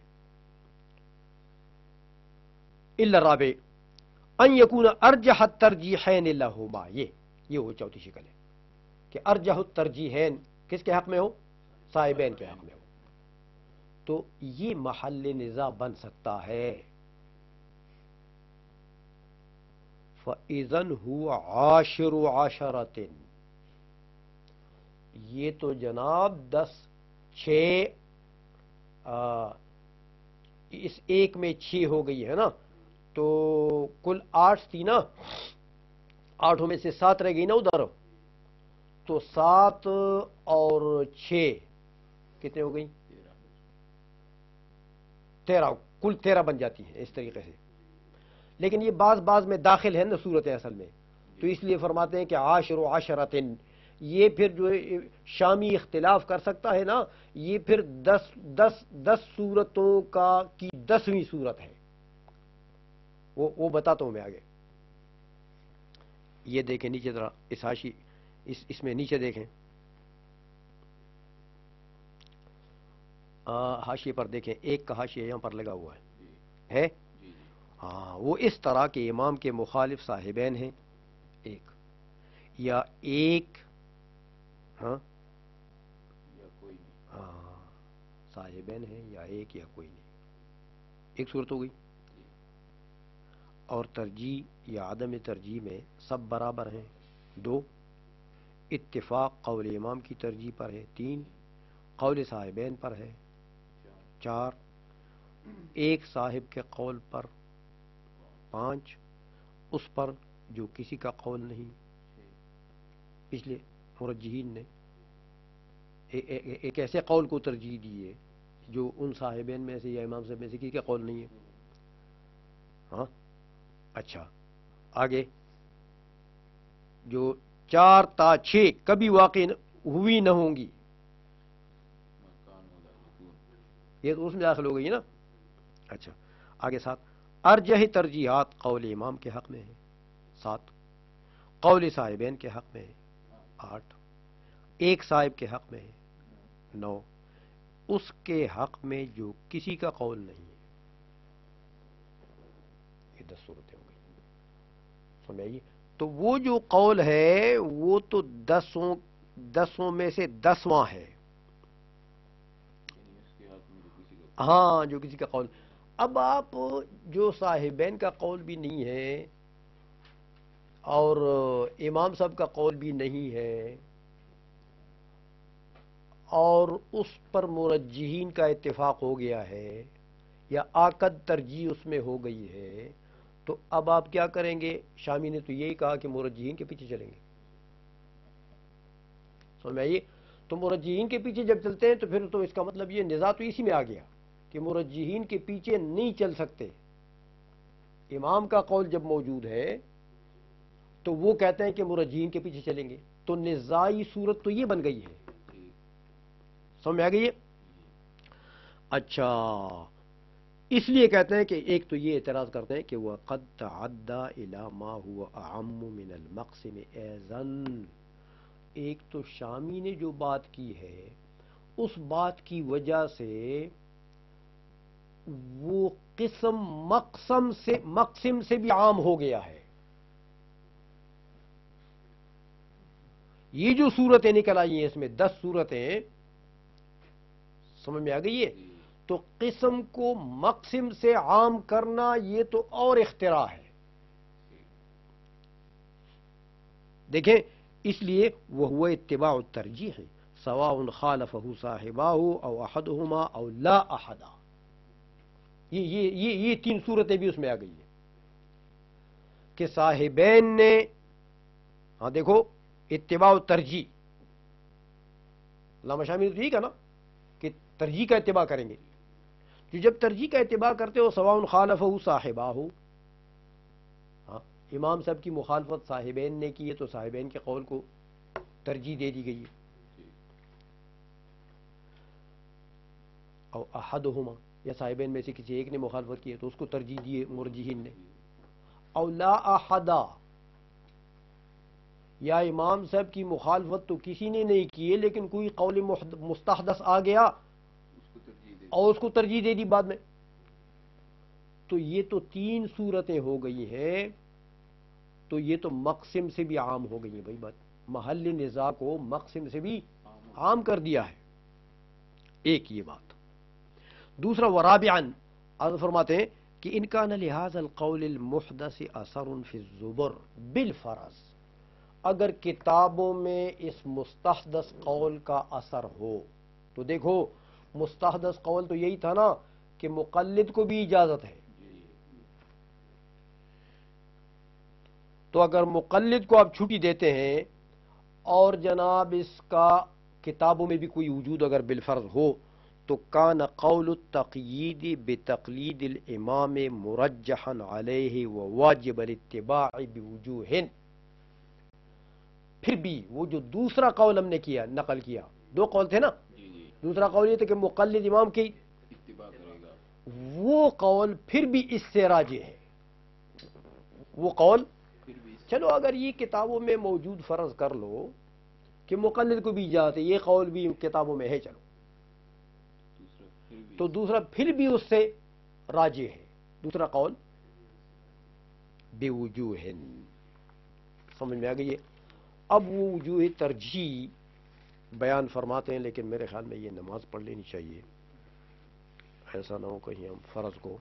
الا الرابع ان یکون ارجح الترجیحین لہما، یہ وہ چوتھی شکل ہے کہ ارجح الترجیحین کس کے حق میں ہو؟ صاحبین کے حق میں ہو. تو یہ محل نزاع بن سکتا ہے. فَإِذَنْ هُوَ عَاشِرُ عَشَرَةٍ، یہ تو جناب 6 اس ایک میں 6 ہو گئی ہے نا، تو کل 8 تھی نا، 8 میں سے 7 رہ گئی نا ادھر، تو 7 اور 6 کتنے ہو گئی؟ 13، کل 13 بن جاتی ہیں اس طریقے سے. لیکن یہ بعض میں داخل ہے نا صورت اصل میں، تو اس لیے فرماتے ہیں کہ عاشر و عشرتن. یہ پھر جو شامی اختلاف کر سکتا ہے نا، یہ پھر 10 صورتوں کی 10ویں صورت ہے، وہ بتاتا ہوں میں آگے. یہ دیکھیں نیچے ذرا، اس حاشی اس میں نیچے دیکھیں، حاشیے پر دیکھیں، ایک کا حاشیہ یہاں پر لگا ہوا ہے. ہاں، وہ اس طرح کے امام کے مخالف صاحبین ہیں، ایک یا ایک ہاں یا کوئی نہیں. ہاں صاحبین ہیں یا ایک یا کوئی نہیں. ایک صورت ہو گئی. اور ترجیح یا عدم ترجیح میں سب برابر ہیں. 2 اتفاق قول امام کی ترجیح پر ہے. 3 قول صاحبین پر ہے. 4 ایک صاحب کے قول پر. 5 اس پر جو کسی کا قول نہیں. پچھلے مرجحین نے ایک ایسے قول کو ترجیح دی ہے جو ان صاحبین میں سے یا امام صاحب میں سے کسی کا قول نہیں ہے. ہاں اچھا آگے جو 4 تا 6 کبھی واقع ہوئی نہ ہوں گی، مکان والا یقون. یہ تو اس میں داخل ہو گئی نا. اچھا آگے 7 ارجح ترجیحات قول امام کے حق میں ہے. 7 قول صاحبین کے حق میں ہے. 8 ایک صاحب کے حق میں ہے. 9 اس کے حق میں جو کسی کا قول نہیں ہے. یہ 10 صورتیں ہو گئی. سمجھائیے. تو وہ جو قول ہے وہ تو 10 میں سے 10واں ہے. یعنی اس کے ہاتھ میں جو کسی کا ہاں جو کسی کا قول. اب آپ جو صاحبین کا قول بھی نہیں ہے اور امام صاحب کا قول بھی نہیں ہے اور اس پر مرجحین کا اتفاق ہو گیا ہے یا آکد ترجیح اس میں ہو گئی ہے، تو اب آپ کیا کریں گے؟ شامی نے تو یہی کہا کہ مرجحین کے پیچھے چلیں گے. سمجھ میں آئیے. تو مرجحین کے پیچھے جب چلتے ہیں تو پھر تو اس کا مطلب یہ نزاع تو اسی میں آ گیا کہ مرجحین کے پیچھے نہیں چل سکتے. امام کا قول جب موجود ہے تو وہ کہتے ہیں کہ مرجحین کے پیچھے چلیں گے، تو نزاعی صورت تو یہ بن گئی ہے. سمجھ میں آ گئی ہے. اچھا اس لیے کہتے ہیں کہ ایک تو یہ اعتراض کرتے ہیں کہ وہ قد تعدى الى ما هو اعم من المقسم ايضا. ایک تو شامی نے جو بات کی ہے اس بات کی وجہ سے وہ قسم مقسم سے بھی عام ہو گیا ہے. یہ جو صورتیں نکل آئی ہیں اس میں 10 صورتیں سمجھ میں آ گئی ہے. تو قسم کو مقسم سے عام کرنا یہ تو اور اختراع ہے. دیکھیں اس لیے وہ اتباع الترجیح ہے. سواء خالفہ صاحباہ او احدہما او لا احدا. یہ 3 صورتیں بھی اس میں آ گئی ہیں کہ صاحبین نے ہاں دیکھو اتباع الترجیح علامہ شامی نے تو یہی کہا نا کہ ترجیح کا اتباع کریں گے. جو جب ترجیح کا اتباع کرتے ہو سواء خالفہ صاحباہ، ہاں امام صاحب کی مخالفت صاحبین نے کی ہے تو صاحبین کے قول کو ترجیح دے دی گئی ہے. او احدہما یا صاحبین میں سے کسی ایک نے مخالفت کی ہے تو اس کو ترجیح دیے مرجحین نے. او لا احدا یا امام صاحب کی مخالفت تو کسی نے نہیں کی ہے لیکن کوئی قول مستحدث آ گیا اور اس کو ترجیح دے دی بعد میں. تو یہ تو 3 صورتیں ہو گئی ہیں. تو یہ تو مقسم سے بھی عام ہو گئی ہیں بھائی. بات محل نزاع کو مقسم سے بھی عام کر دیا ہے. ایک یہ بات. دوسرا ورابعا حضرت فرماتے ہیں کہ ان کان لهذا القول المحدث اثر فی الزبر بالفرض، اگر کتابوں میں اس مستحدث قول کا اثر ہو تو دیکھو مستحدث قول تو یہی تھا نا کہ مقلد کو بھی اجازت ہے. تو اگر مقلد کو آپ چھٹی دیتے ہیں اور جناب اس کا کتابوں میں بھی کوئی وجود اگر بالفرض ہو تو کان قول التقیید بتقلید الامام مرجحا علیہ وواجب الاتباع بوجوہ. پھر بھی وہ جو دوسرا قول ہم نے کیا نقل کیا 2 قول تھے نا. دوسرا قول یہ تھا کہ مقلد امام کی اتباع کرے گا، وہ قول پھر بھی اس سے راجح ہے. وہ قول پھر بھی چلو اگر یہ کتابوں میں موجود فرض کر لو کہ مقلد کو بھی اجازت ہے، یہ قول بھی کتابوں میں ہے، چلو دوسرا پھر بھی تو دوسرا پھر بھی اس سے راجح ہے. دوسرا قول بے وجوہ. سمجھ میں آ گئی ہے. اب وہ وجوہ ترجیح بیان فرماتے ہیں، لیکن میرے خیال میں یہ نماز پڑھ لینی چاہیے، ایسا نہ ہو کہیں ہم فرض کو،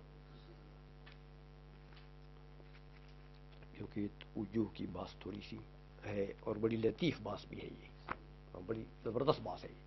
کیونکہ وجوہ کی بات تھوڑی سی ہے اور بڑی لطیف بات بھی ہے یہ، اور بڑی زبردست بات ہے یہ۔